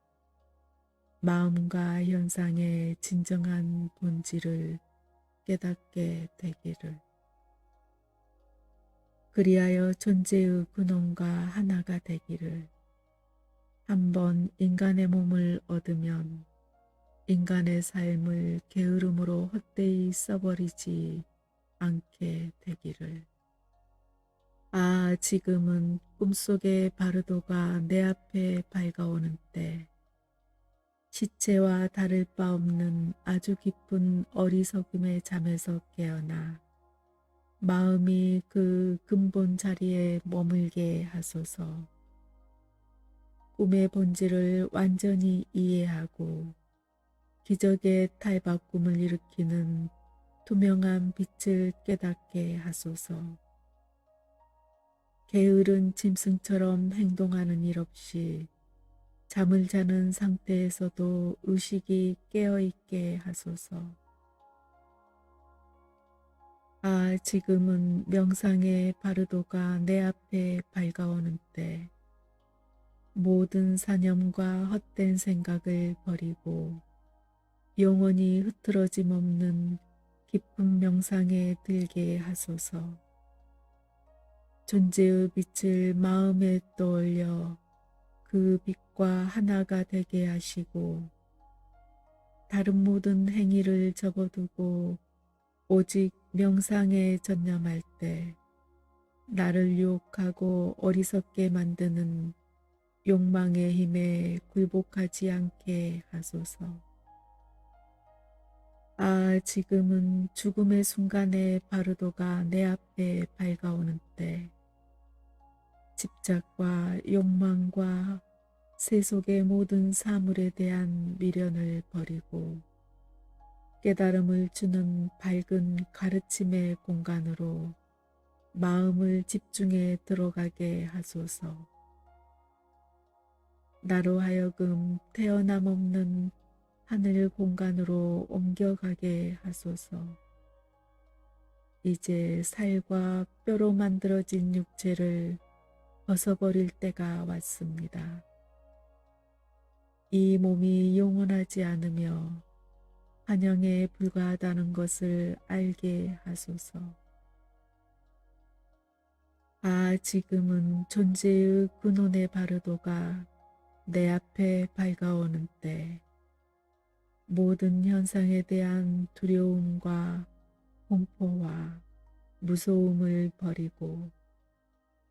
마음과 현상의 진정한 본질을 깨닫게 되기를. 그리하여 존재의 근원과 하나가 되기를. 한번 인간의 몸을 얻으면 인간의 삶을 게으름으로 헛되이 써버리지 않게 되기를. 지금은 꿈속의 바르도가 내 앞에 밝아오는 때 시체와 다를 바 없는 아주 깊은 어리석음의 잠에서 깨어나 마음이 그 근본 자리에 머물게 하소서. 꿈의 본질을 완전히 이해하고 기적의 탈바꿈을 일으키는 투명한 빛을 깨닫게 하소서. 게으른 짐승처럼 행동하는 일 없이 잠을 자는 상태에서도 의식이 깨어있게 하소서. 지금은 명상의 바르도가 내 앞에 밝아오는 때 모든 사념과 헛된 생각을 버리고 영원히 흐트러짐 없는 깊은 명상에 들게 하소서. 존재의 빛을 마음에 떠올려 그 빛과 하나가 되게 하시고 다른 모든 행위를 접어두고 오직 명상에 전념할 때 나를 유혹하고 어리석게 만드는 욕망의 힘에 굴복하지 않게 하소서. 지금은 죽음의 순간에 바르도가 내 앞에 밝아오는 때, 집착과 욕망과 세속의 모든 사물에 대한 미련을 버리고 깨달음을 주는 밝은 가르침의 공간으로 마음을 집중해 들어가게 하소서. 나로 하여금 태어남 없는 하늘 공간으로 옮겨가게 하소서. 이제 살과 뼈로 만들어진 육체를 벗어버릴 때가 왔습니다. 이 몸이 영원하지 않으며 환영에 불과하다는 것을 알게 하소서. 지금은 존재의 근원의 바르도가 내 앞에 밝아오는 때, 모든 현상에 대한 두려움과 공포와 무서움을 버리고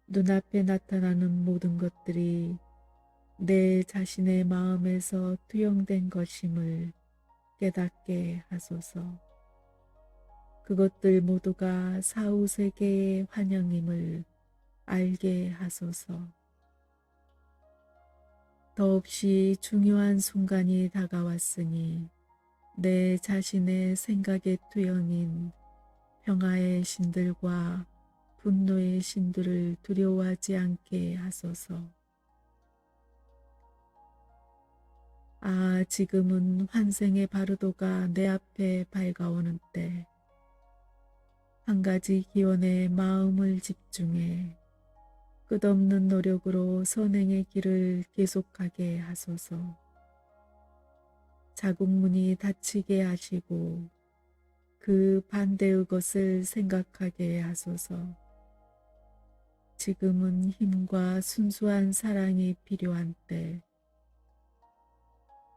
눈앞에 나타나는 모든 것들이 내 자신의 마음에서 투영된 것임을 깨닫게 하소서. 그것들 모두가 사후세계의 환영임을 알게 하소서. 더없이 중요한 순간이 다가왔으니 내 자신의 생각의 투영인 평화의 신들과 분노의 신들을 두려워하지 않게 하소서. 지금은 환생의 바르도가 내 앞에 밝아오는 때, 한 가지 기원에 마음을 집중해 끝없는 노력으로 선행의 길을 계속하게 하소서. 자국문이 닫히게 하시고 그 반대의 것을 생각하게 하소서. 지금은 힘과 순수한 사랑이 필요한 때,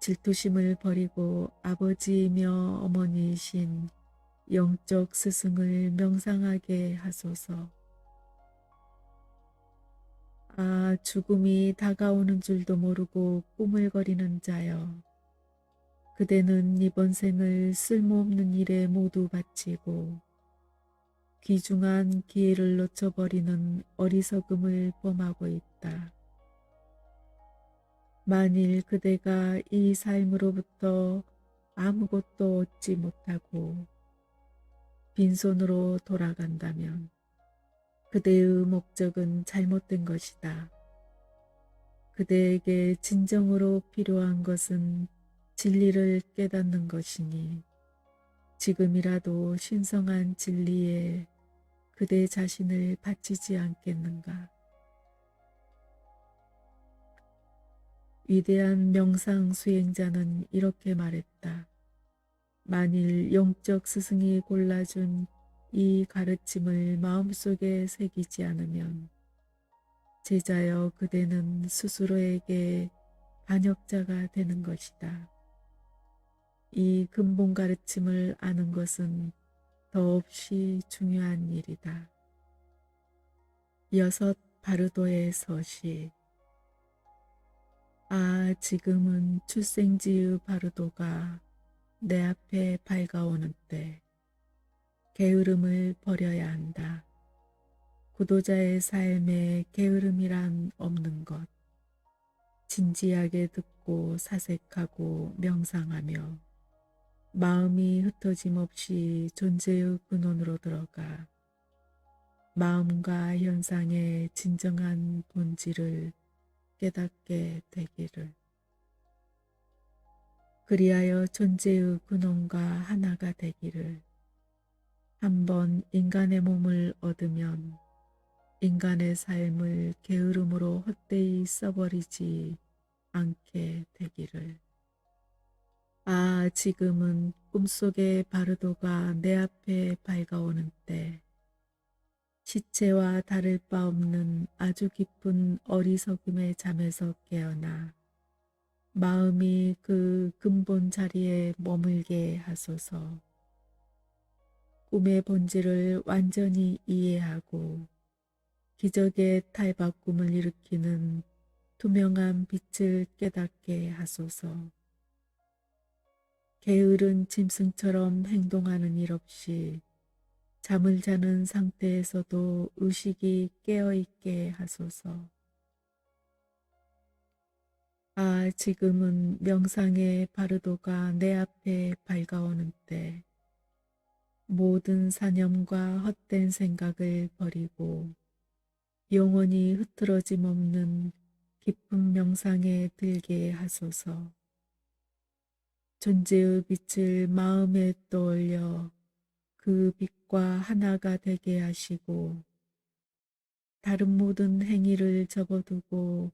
질투심을 버리고 아버지이며 어머니이신 영적 스승을 명상하게 하소서. 죽음이 다가오는 줄도 모르고 꾸물거리는 자여, 그대는 이번 생을 쓸모없는 일에 모두 바치고 귀중한 기회를 놓쳐버리는 어리석음을 범하고 있다. 만일 그대가 이 삶으로부터 아무것도 얻지 못하고 빈손으로 돌아간다면 그대의 목적은 잘못된 것이다. 그대에게 진정으로 필요한 것은 진리를 깨닫는 것이니 지금이라도 신성한 진리에 그대 자신을 바치지 않겠는가. 위대한 명상 수행자는 이렇게 말했다. 만일 영적 스승이 골라준 이 가르침을 마음속에 새기지 않으면 제자여 그대는 스스로에게 반역자가 되는 것이다. 이 근본 가르침을 아는 것은 더없이 중요한 일이다. 여섯 바르도의 서시. 지금은 출생지의 바르도가 내 앞에 밝아오는 때, 게으름을 버려야 한다. 구도자의 삶에 게으름이란 없는 것. 진지하게 듣고 사색하고 명상하며 마음이 흩어짐 없이 존재의 근원으로 들어가 마음과 현상의 진정한 본질을 깨닫게 되기를. 그리하여 존재의 근원과 하나가 되기를. 한번 인간의 몸을 얻으면 인간의 삶을 게으름으로 헛되이 써버리지 않게 되기를. 지금은 꿈속의 바르도가 내 앞에 밝아오는 때, 시체와 다를 바 없는 아주 깊은 어리석음의 잠에서 깨어나 마음이 그 근본 자리에 머물게 하소서. 꿈의 본질을 완전히 이해하고 기적의 탈바꿈을 일으키는 투명한 빛을 깨닫게 하소서. 게으른 짐승처럼 행동하는 일 없이 잠을 자는 상태에서도 의식이 깨어있게 하소서. 지금은 명상의 바르도가 내 앞에 밝아오는 때 모든 사념과 헛된 생각을 버리고 영원히 흐트러짐 없는 깊은 명상에 들게 하소서. 존재의 빛을 마음에 떠올려 그 빛과 하나가 되게 하시고 다른 모든 행위를 접어두고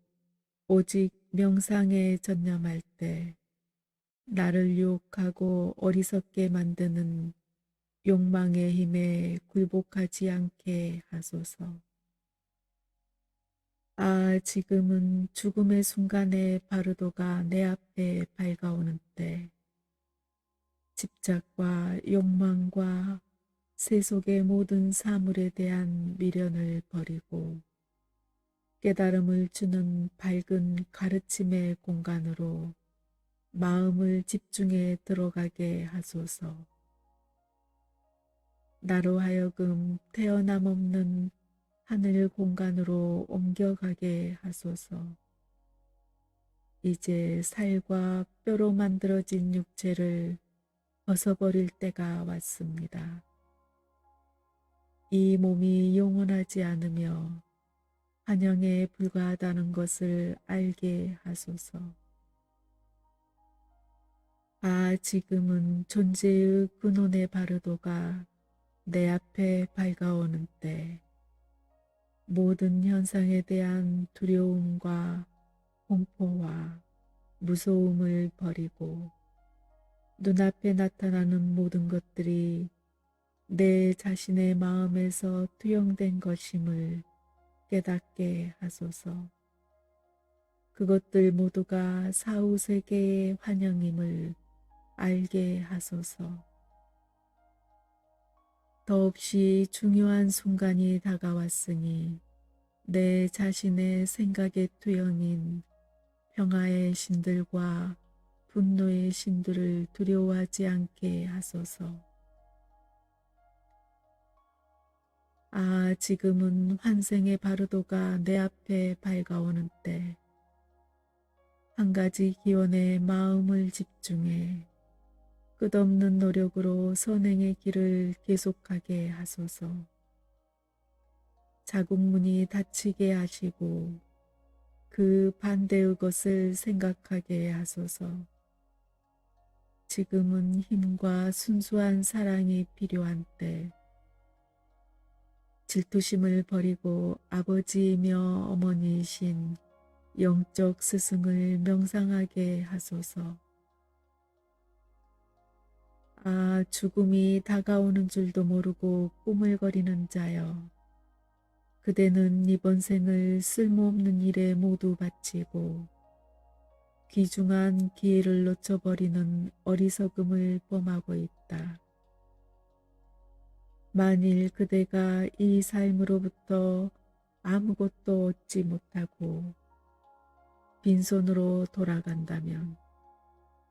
오직 명상에 전념할 때 나를 유혹하고 어리석게 만드는 욕망의 힘에 굴복하지 않게 하소서. 지금은 죽음의 순간의 바르도가 내 앞에 밝아오는 때 집착과 욕망과 세속의 모든 사물에 대한 미련을 버리고 깨달음을 주는 밝은 가르침의 공간으로 마음을 집중해 들어가게 하소서. 나로 하여금 태어남 없는 하늘 공간으로 옮겨가게 하소서. 이제 살과 뼈로 만들어진 육체를 벗어버릴 때가 왔습니다. 이 몸이 영원하지 않으며 환영에 불과하다는 것을 알게 하소서. 지금은 존재의 근원의 바르도가 내 앞에 밝아오는 때 모든 현상에 대한 두려움과 공포와 무서움을 버리고 눈앞에 나타나는 모든 것들이 내 자신의 마음에서 투영된 것임을 깨닫게 하소서. 그것들 모두가 사후세계의 환영임을 알게 하소서. 더없이 중요한 순간이 다가왔으니 내 자신의 생각의 투영인 평화의 신들과 분노의 신들을 두려워하지 않게 하소서. 지금은 환생의 바르도가 내 앞에 밝아오는 때 한 가지 기원에 마음을 집중해 끝없는 노력으로 선행의 길을 계속하게 하소서. 자국문이 닫히게 하시고 그 반대의 것을 생각하게 하소서. 지금은 힘과 순수한 사랑이 필요한 때 질투심을 버리고 아버지이며 어머니이신 영적 스승을 명상하게 하소서. 죽음이 다가오는 줄도 모르고 꾸물거리는 자여. 그대는 이번 생을 쓸모없는 일에 모두 바치고 귀중한 기회를 놓쳐버리는 어리석음을 범하고 있다. 만일 그대가 이 삶으로부터 아무것도 얻지 못하고 빈손으로 돌아간다면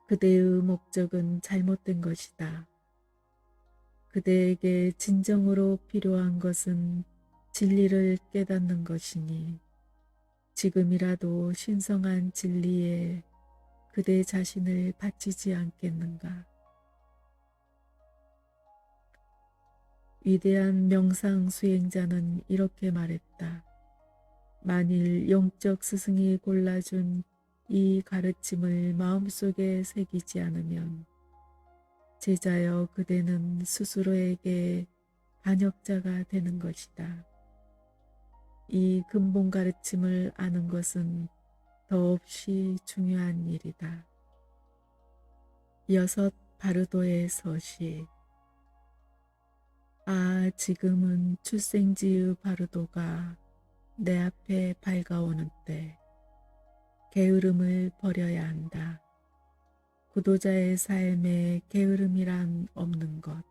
그대의 목적은 잘못된 것이다. 그대에게 진정으로 필요한 것은 진리를 깨닫는 것이니 지금이라도 신성한 진리에 그대 자신을 바치지 않겠는가. 위대한 명상 수행자는 이렇게 말했다. 만일 영적 스승이 골라준 이 가르침을 마음속에 새기지 않으면 제자여 그대는 스스로에게 반역자가 되는 것이다. 이 근본 가르침을 아는 것은 더없이 중요한 일이다. 6. 바르도의 서시. 지금은 출생지의 바르도가 내 앞에 밝아오는 때 게으름을 버려야 한다. 구도자의 삶에 게으름이란 없는 것.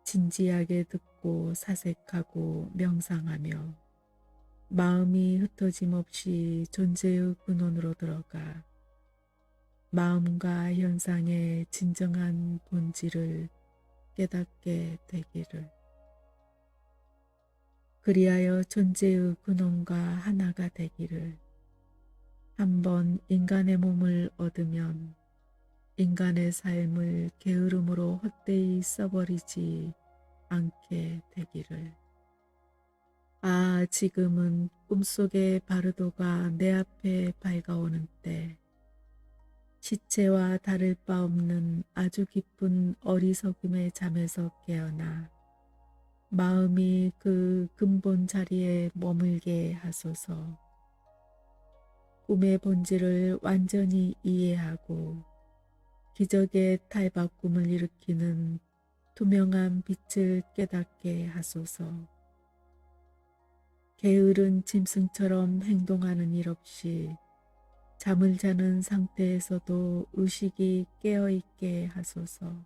진지하게 듣고 사색하고 명상하며 마음이 흩어짐 없이 존재의 근원으로 들어가 마음과 현상의 진정한 본질을 깨닫게 되기를. 그리하여 존재의 근원과 하나가 되기를. 한번 인간의 몸을 얻으면 인간의 삶을 게으름으로 헛되이 써버리지 않게 되기를. 아, 지금은 꿈속의 바르도가 내 앞에 밝아오는 때, 시체와 다를 바 없는 아주 깊은 어리석음의 잠에서 깨어나 마음이 그 근본 자리에 머물게 하소서. 꿈의 본질을 완전히 이해하고 기적의 탈바꿈을 일으키는 투명한 빛을 깨닫게 하소서. 게으른 짐승처럼 행동하는 일 없이 잠을 자는 상태에서도 의식이 깨어있게 하소서.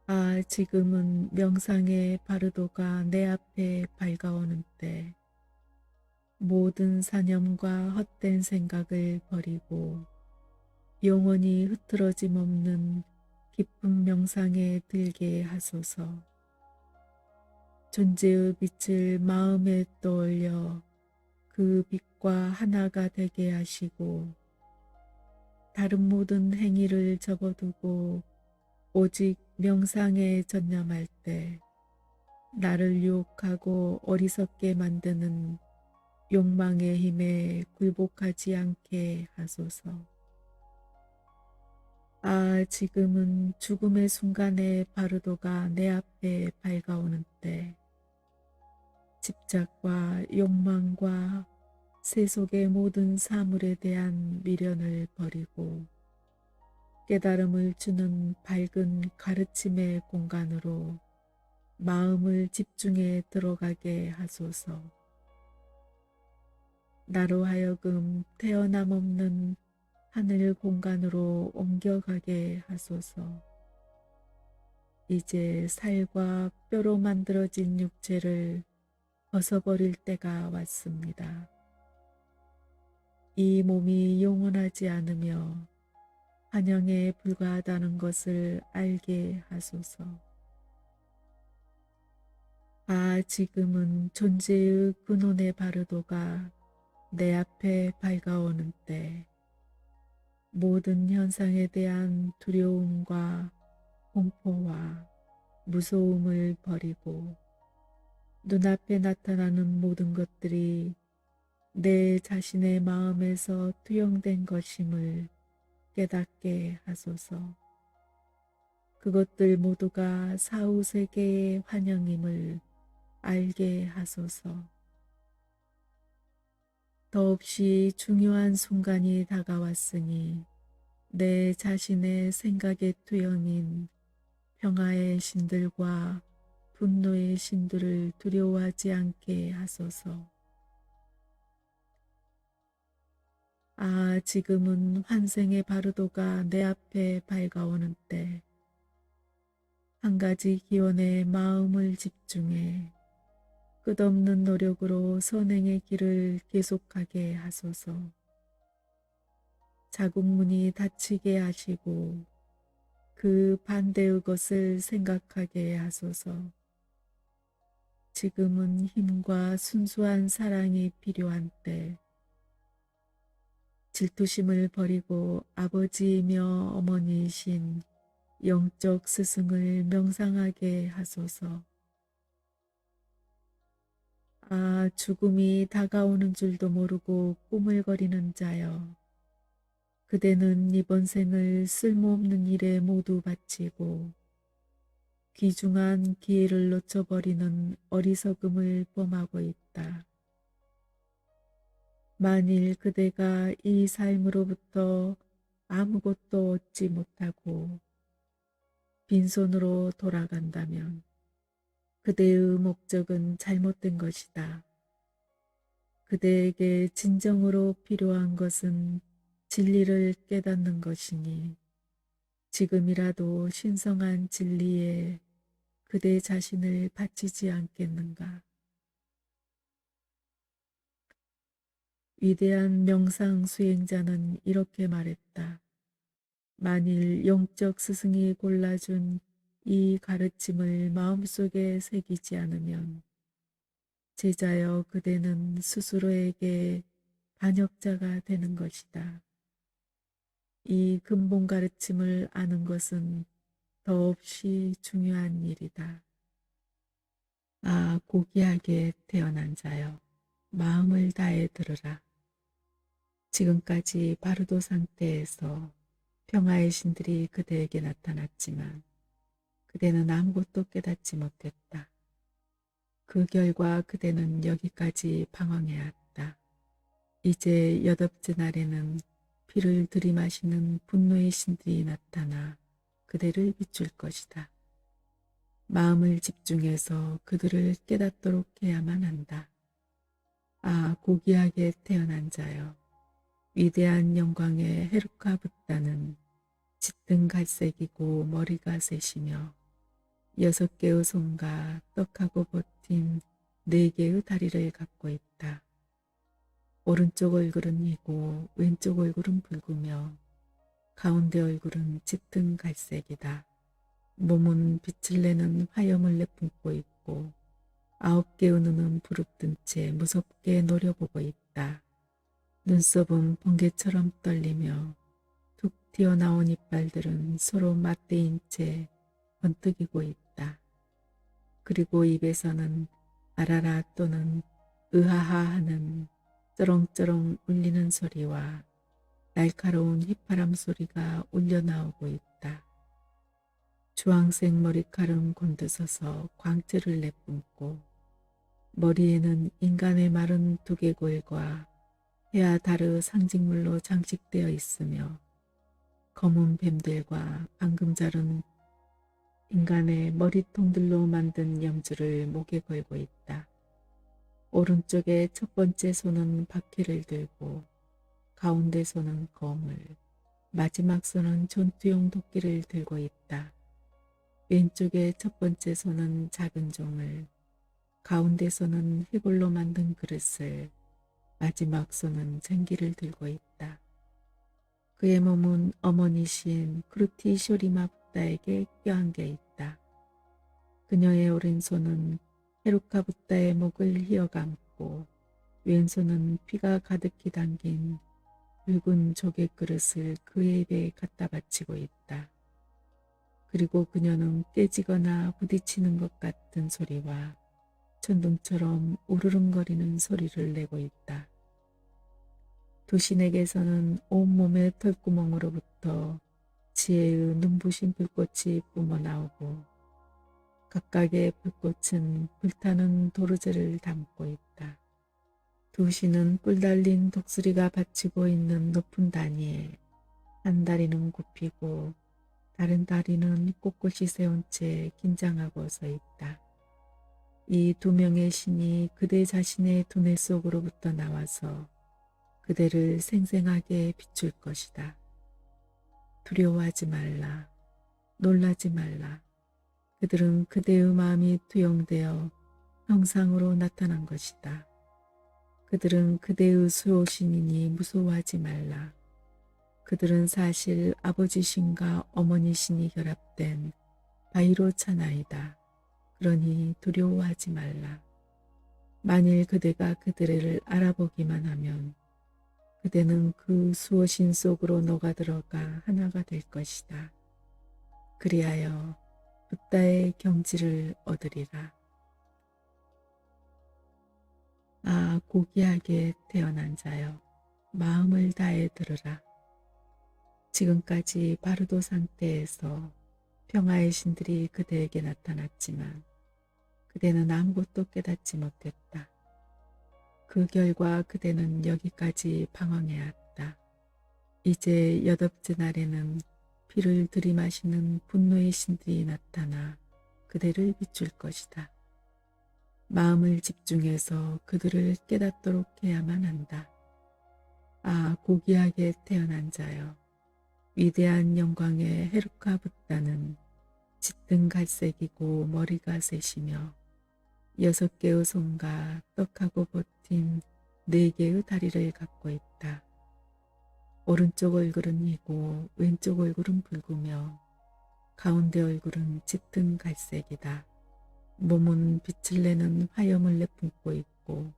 아, 지금은 명상의 바르도가 내 앞에 밝아오는 때, 모든 사념과 헛된 생각을 버리고 영원히 흐트러짐 없는 깊은 명상에 들게 하소서. 존재의 빛을 마음에 떠올려 그 빛과 하나가 되게 하시고 다른 모든 행위를 접어두고 오직 명상에 전념할 때 나를 유혹하고 어리석게 만드는 욕망의 힘에 굴복하지 않게 하소서. 아, 지금은 죽음의 순간에 바르도가 내 앞에 밝아오는 때, 집착과 욕망과 세속의 모든 사물에 대한 미련을 버리고 깨달음을 주는 밝은 가르침의 공간으로 마음을 집중해 들어가게 하소서. 나로 하여금 태어남 없는 하늘 공간으로 옮겨가게 하소서. 이제 살과 뼈로 만들어진 육체를 벗어버릴 때가 왔습니다. 이 몸이 영원하지 않으며 환영에 불과하다는 것을 알게 하소서. 아, 지금은 존재의 근원의 바르도가 내 앞에 밝아오는 때, 모든 현상에 대한 두려움과 공포와 무서움을 버리고 눈앞에 나타나는 모든 것들이 내 자신의 마음에서 투영된 것임을 깨닫게 하소서. 그것들 모두가 사후세계의 환영임을 알게 하소서. 더없이 중요한 순간이 다가왔으니 내 자신의 생각의 투영인 평화의 신들과 분노의 신들을 두려워하지 않게 하소서. 아, 지금은 환생의 바르도가 내 앞에 밝아오는 때, 한 가지 기원에 마음을 집중해 끝없는 노력으로 선행의 길을 계속하게 하소서. 자국문이 닫히게 하시고 그 반대의 것을 생각하게 하소서. 지금은 힘과 순수한 사랑이 필요한 때, 질투심을 버리고 아버지이며 어머니이신 영적 스승을 명상하게 하소서. 아, 죽음이 다가오는 줄도 모르고 꾸물거리는 자여. 그대는 이번 생을 쓸모없는 일에 모두 바치고 귀중한 기회를 놓쳐버리는 어리석음을 범하고 있다. 만일 그대가 이 삶으로부터 아무것도 얻지 못하고 빈손으로 돌아간다면 그대의 목적은 잘못된 것이다. 그대에게 진정으로 필요한 것은 진리를 깨닫는 것이니 지금이라도 신성한 진리에 그대 자신을 바치지 않겠는가. 위대한 명상 수행자는 이렇게 말했다. 만일 영적 스승이 골라준 이 가르침을 마음속에 새기지 않으면 제자여 그대는 스스로에게 반역자가 되는 것이다. 이 근본 가르침을 아는 것은 더없이 중요한 일이다. 아, 고귀하게 태어난 자여, 마음을 다해 들으라. 지금까지 바르도 상태에서 평화의 신들이 그대에게 나타났지만 그대는 아무것도 깨닫지 못했다. 그 결과 그대는 여기까지 방황해왔다. 이제 여덟째 날에는 피를 들이마시는 분노의 신들이 나타나 그대를 비출 것이다. 마음을 집중해서 그들을 깨닫도록 해야만 한다. 아, 고귀하게 태어난 자여, 위대한 영광의 헤루카 붓다는 짙은 갈색이고 머리가 셋이며 6개의 손과 떡하고 버틴 4개의 다리를 갖고 있다. 오른쪽 얼굴은 희고 왼쪽 얼굴은 붉으며 가운데 얼굴은 짙은 갈색이다. 몸은 빛을 내는 화염을 내뿜고 있고 9개의 눈은 부릅뜬 채 무섭게 노려보고 있다. 눈썹은 번개처럼 떨리며 툭 튀어나온 이빨들은 서로 맞대인 채 번뜩이고 있다. 그리고 입에서는 아라라 또는 으하하 하는 쩌렁쩌렁 울리는 소리와 날카로운 휘파람 소리가 울려나오고 있다. 주황색 머리칼은 곤두서서 광채를 내뿜고 머리에는 인간의 마른 두개골과 해와 달의 상징물로 장식되어 있으며 검은 뱀들과 방금 자른 인간의 머리통들로 만든 염주를 목에 걸고 있다. 오른쪽에 첫 번째 손은 바퀴를 들고 가운데 손은 검을, 마지막 손은 전투용 도끼를 들고 있다. 왼쪽에 첫 번째 손은 작은 종을, 가운데 손은 해골로 만든 그릇을, 마지막 손은 쟁기를 들고 있다. 그의 몸은 어머니신 크루티 쇼리마 붓다에게 껴안겨 있다. 그녀의 오른손은 헤루카 붓다의 목을 휘어감고 왼손은 피가 가득히 담긴 붉은 조개 그릇을 그의 입에 갖다 바치고 있다. 그리고 그녀는 깨지거나 부딪히는 것 같은 소리와 천둥처럼 우르릉거리는 소리를 내고 있다. 두 신에게서는 온몸의 털구멍으로부터 지혜의 눈부신 불꽃이 뿜어나오고 각각의 불꽃은 불타는 도르제를 담고 있다. 두 신은 뿔 달린 독수리가 받치고 있는 높은 단위에 한 다리는 굽히고 다른 다리는 꼿꼿이 세운 채 긴장하고 서 있다. 이 2명의 신이 그대 자신의 두뇌 속으로부터 나와서 그대를 생생하게 비출 것이다. 두려워하지 말라. 놀라지 말라. 그들은 그대의 마음이 투영되어 형상으로 나타난 것이다. 그들은 그대의 수호신이니 무서워하지 말라. 그들은 사실 아버지 신과 어머니 신이 결합된 바이로 차나이다. 그러니 두려워하지 말라. 만일 그대가 그들을 알아보기만 하면 그대는 그 수호신 속으로 녹아들어가 하나가 될 것이다. 그리하여 붓다의 경지를 얻으리라. 아, 고귀하게 태어난 자여, 마음을 다해 들으라. 지금까지 바르도 상태에서 평화의 신들이 그대에게 나타났지만 그대는 아무것도 깨닫지 못했다. 그 결과 그대는 여기까지 방황해왔다. 이제 8째 날에는 피를 들이마시는 분노의 신들이 나타나 그대를 비출 것이다. 마음을 집중해서 그들을 깨닫도록 해야만 한다. 아, 고귀하게 태어난 자여, 위대한 영광의 헤루카 붓다는 짙은 갈색이고 머리가 셋이며 6개의 손과 떡하고 버틴 네 개의 다리를 갖고 있다. 오른쪽 얼굴은 희고 왼쪽 얼굴은 붉으며 가운데 얼굴은 짙은 갈색이다. 몸은 빛을 내는 화염을 내뿜고 있고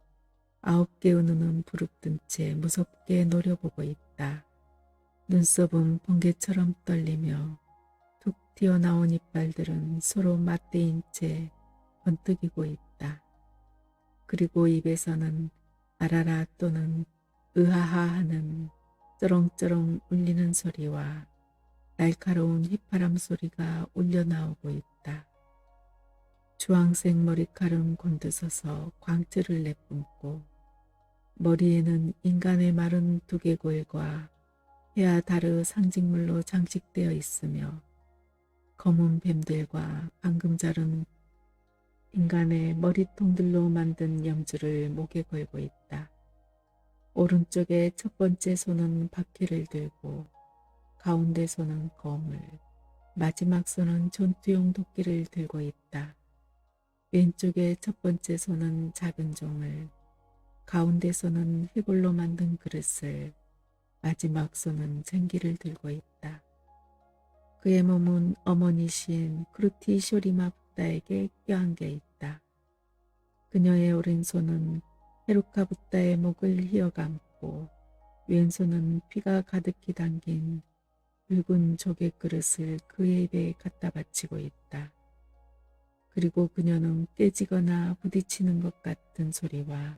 9개의 눈은 부릅뜬 채 무섭게 노려보고 있다. 눈썹은 번개처럼 떨리며 툭 튀어나온 이빨들은 서로 맞대인 채 번뜩이고 있다. 그리고 입에서는 아라라 또는 으하하 하는 쩌렁쩌렁 울리는 소리와 날카로운 휘파람 소리가 울려 나오고 있다. 주황색 머리칼은 곤두서서 광채를 내뿜고 머리에는 인간의 마른 두개골과 해와 달의 상징물로 장식되어 있으며 검은 뱀들과 방금 자른 인간의 머리통들로 만든 염주를 목에 걸고 있다. 오른쪽에 첫 번째 손은 바퀴를 들고 가운데 손은 검을, 마지막 손은 전투용 도끼를 들고 있다. 왼쪽에 첫 번째 손은 작은 종을, 가운데 손은 해골로 만든 그릇을, 마지막 손은 쟁기를 들고 있다. 그의 몸은 어머니신 크루티 쇼리마 붓다에게 껴안겨 있다. 그녀의 오른손은 헤루카 붓다의 목을 휘어감고 왼손은 피가 가득히 담긴 붉은 조개 그릇을 그의 입에 갖다 바치고 있다. 그리고 그녀는 깨지거나 부딪히는 것 같은 소리와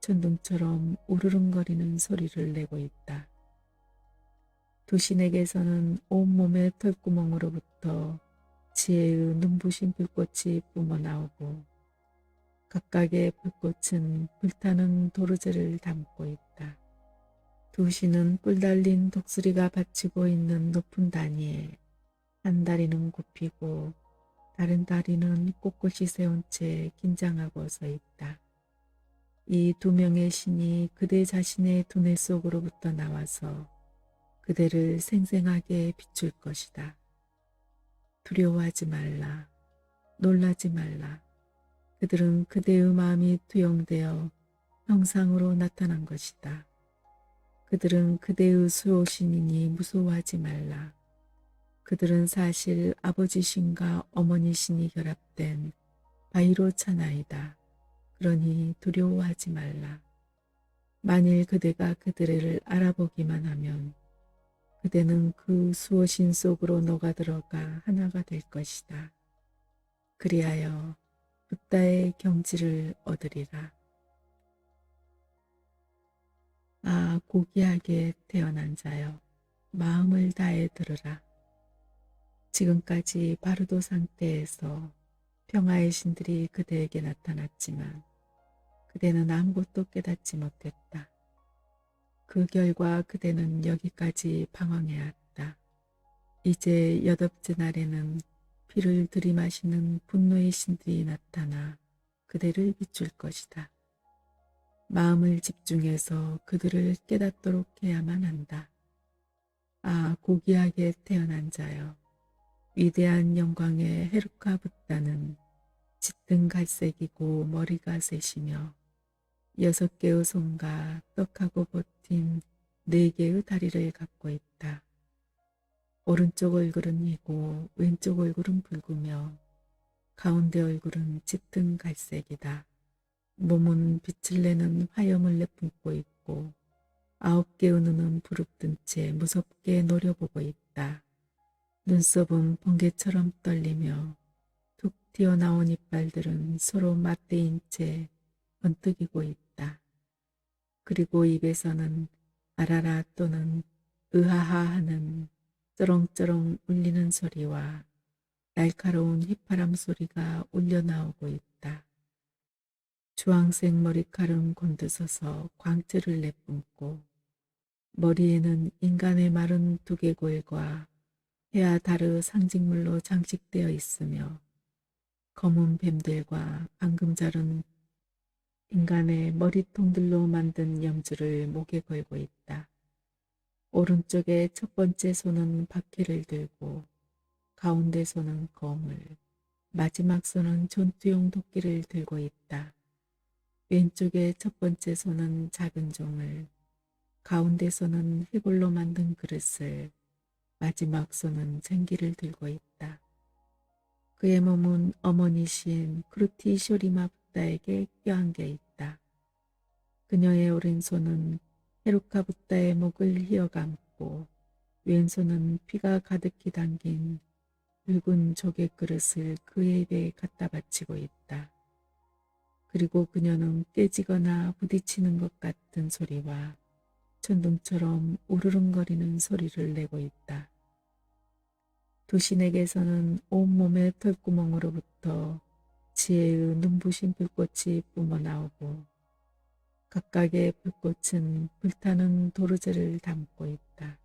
천둥처럼 우르릉거리는 소리를 내고 있다. 두 신에게서는 온몸의 털구멍으로부터 지혜의 눈부신 불꽃이 뿜어나오고 각각의 불꽃은 불타는 도르제를 담고 있다. 두 신은 뿔 달린 독수리가 받치고 있는 높은 단위에 한 다리는 굽히고 다른 다리는 꼿꼿이 세운 채 긴장하고 서 있다. 이 두 명의 신이 그대 자신의 두뇌 속으로부터 나와서 그대를 생생하게 비출 것이다. 두려워하지 말라. 놀라지 말라. 그들은 그대의 마음이 투영되어 형상으로 나타난 것이다. 그들은 그대의 수호신이니 무서워하지 말라. 그들은 사실 아버지 신과 어머니 신이 결합된 바이로 차나이다. 그러니 두려워하지 말라. 만일 그대가 그들을 알아보기만 하면 그대는 그 수호신 속으로 녹아들어가 하나가 될 것이다. 그리하여 붓다의 경지를 얻으리라. 아, 고귀하게 태어난 자여, 마음을 다해 들으라. 지금까지 바르도 상태에서 평화의 신들이 그대에게 나타났지만 그대는 아무것도 깨닫지 못했다. 그 결과 그대는 여기까지 방황해왔다. 이제 8째 날에는 피를 들이마시는 분노의 신들이 나타나 그대를 비출 것이다. 마음을 집중해서 그들을 깨닫도록 해야만 한다. 아, 고귀하게 태어난 자여, 위대한 영광의 헤루카 붓다는 짙은 갈색이고 머리가 셋이며 6개의 손과 떡하고 버틴 4개의 다리를 갖고 있다. 오른쪽 얼굴은 희고 왼쪽 얼굴은 붉으며 가운데 얼굴은 짙은 갈색이다. 몸은 빛을 내는 화염을 내뿜고 있고 9개의 눈은 부릅뜬 채 무섭게 노려보고 있다. 눈썹은 번개처럼 떨리며 툭 튀어나온 이빨들은 서로 맞대인 채 번뜩이고 있다. 그리고 입에서는 아라라 또는 으하하 하는 쩌렁쩌렁 울리는 소리와 날카로운 휘파람 소리가 울려 나오고 있다. 주황색 머리칼은 곤두서서 광채를 내뿜고 머리에는 인간의 마른 두개골과 해와 달의 상징물로 장식되어 있으며 검은 뱀들과 방금 자른 인간의 머리통들로 만든 염주를 목에 걸고 있다. 오른쪽에 첫 번째 손은 바퀴를 들고 가운데 손은 검을, 마지막 손은 전투용 도끼를 들고 있다. 왼쪽의 첫 번째 손은 작은 종을, 가운데 손은 해골로 만든 그릇을, 마지막 손은 쟁기를 들고 있다. 그의 몸은 어머니신 크루티 쇼리마 붓다에게 껴안겨 있다. 그녀의 오른손은 헤루카 붓다의 목을 휘어감고 왼손은 피가 가득히 담긴 붉은 조개 그릇을 그의 입에 갖다 바치고 있다. 그리고 그녀는 깨지거나 부딪히는 것 같은 소리와 천둥처럼 우르릉거리는 소리를 내고 있다. 두 신에게서는 온몸의 털구멍으로부터 지혜의 눈부신 불꽃이 뿜어나오고 각각의 불꽃은 불타는 도르제를 담고 있다.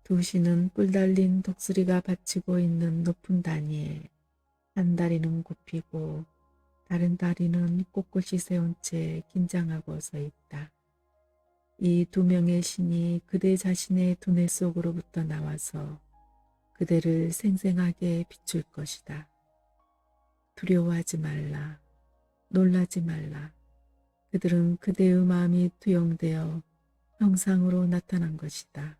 두 신은 뿔 달린 독수리가 받치고 있는 높은 단위에 한 다리는 굽히고 다른 다리는 꼿꼿이 세운 채 긴장하고 서 있다. 이 두 명의 신이 그대 자신의 두뇌 속으로부터 나와서 그대를 생생하게 비출 것이다. 두려워하지 말라. 놀라지 말라. 그들은 그대의 마음이 투영되어 형상으로 나타난 것이다.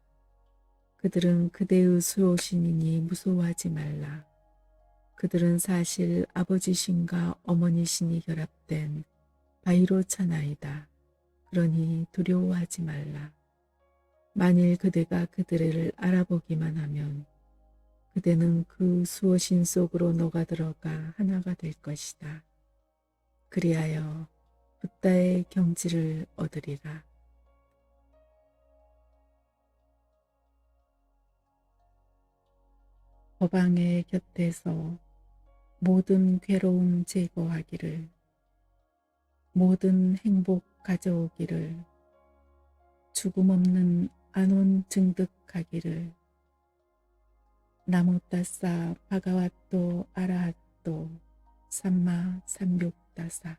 그들은 그대의 수호신이니 무서워하지 말라. 그들은 사실 아버지 신과 어머니 신이 결합된 바이로 차나이다. 그러니 두려워하지 말라. 만일 그대가 그들을 알아보기만 하면 그대는 그 수호신 속으로 녹아들어가 하나가 될 것이다. 그리하여 붓다의 경지를 얻으리라. 법왕의 곁에서 모든 괴로움 제거하기를, 모든 행복 가져오기를, 죽음 없는 안온 증득하기를, 나모따사 바가와또 아라핫또 삼마 삼육다사.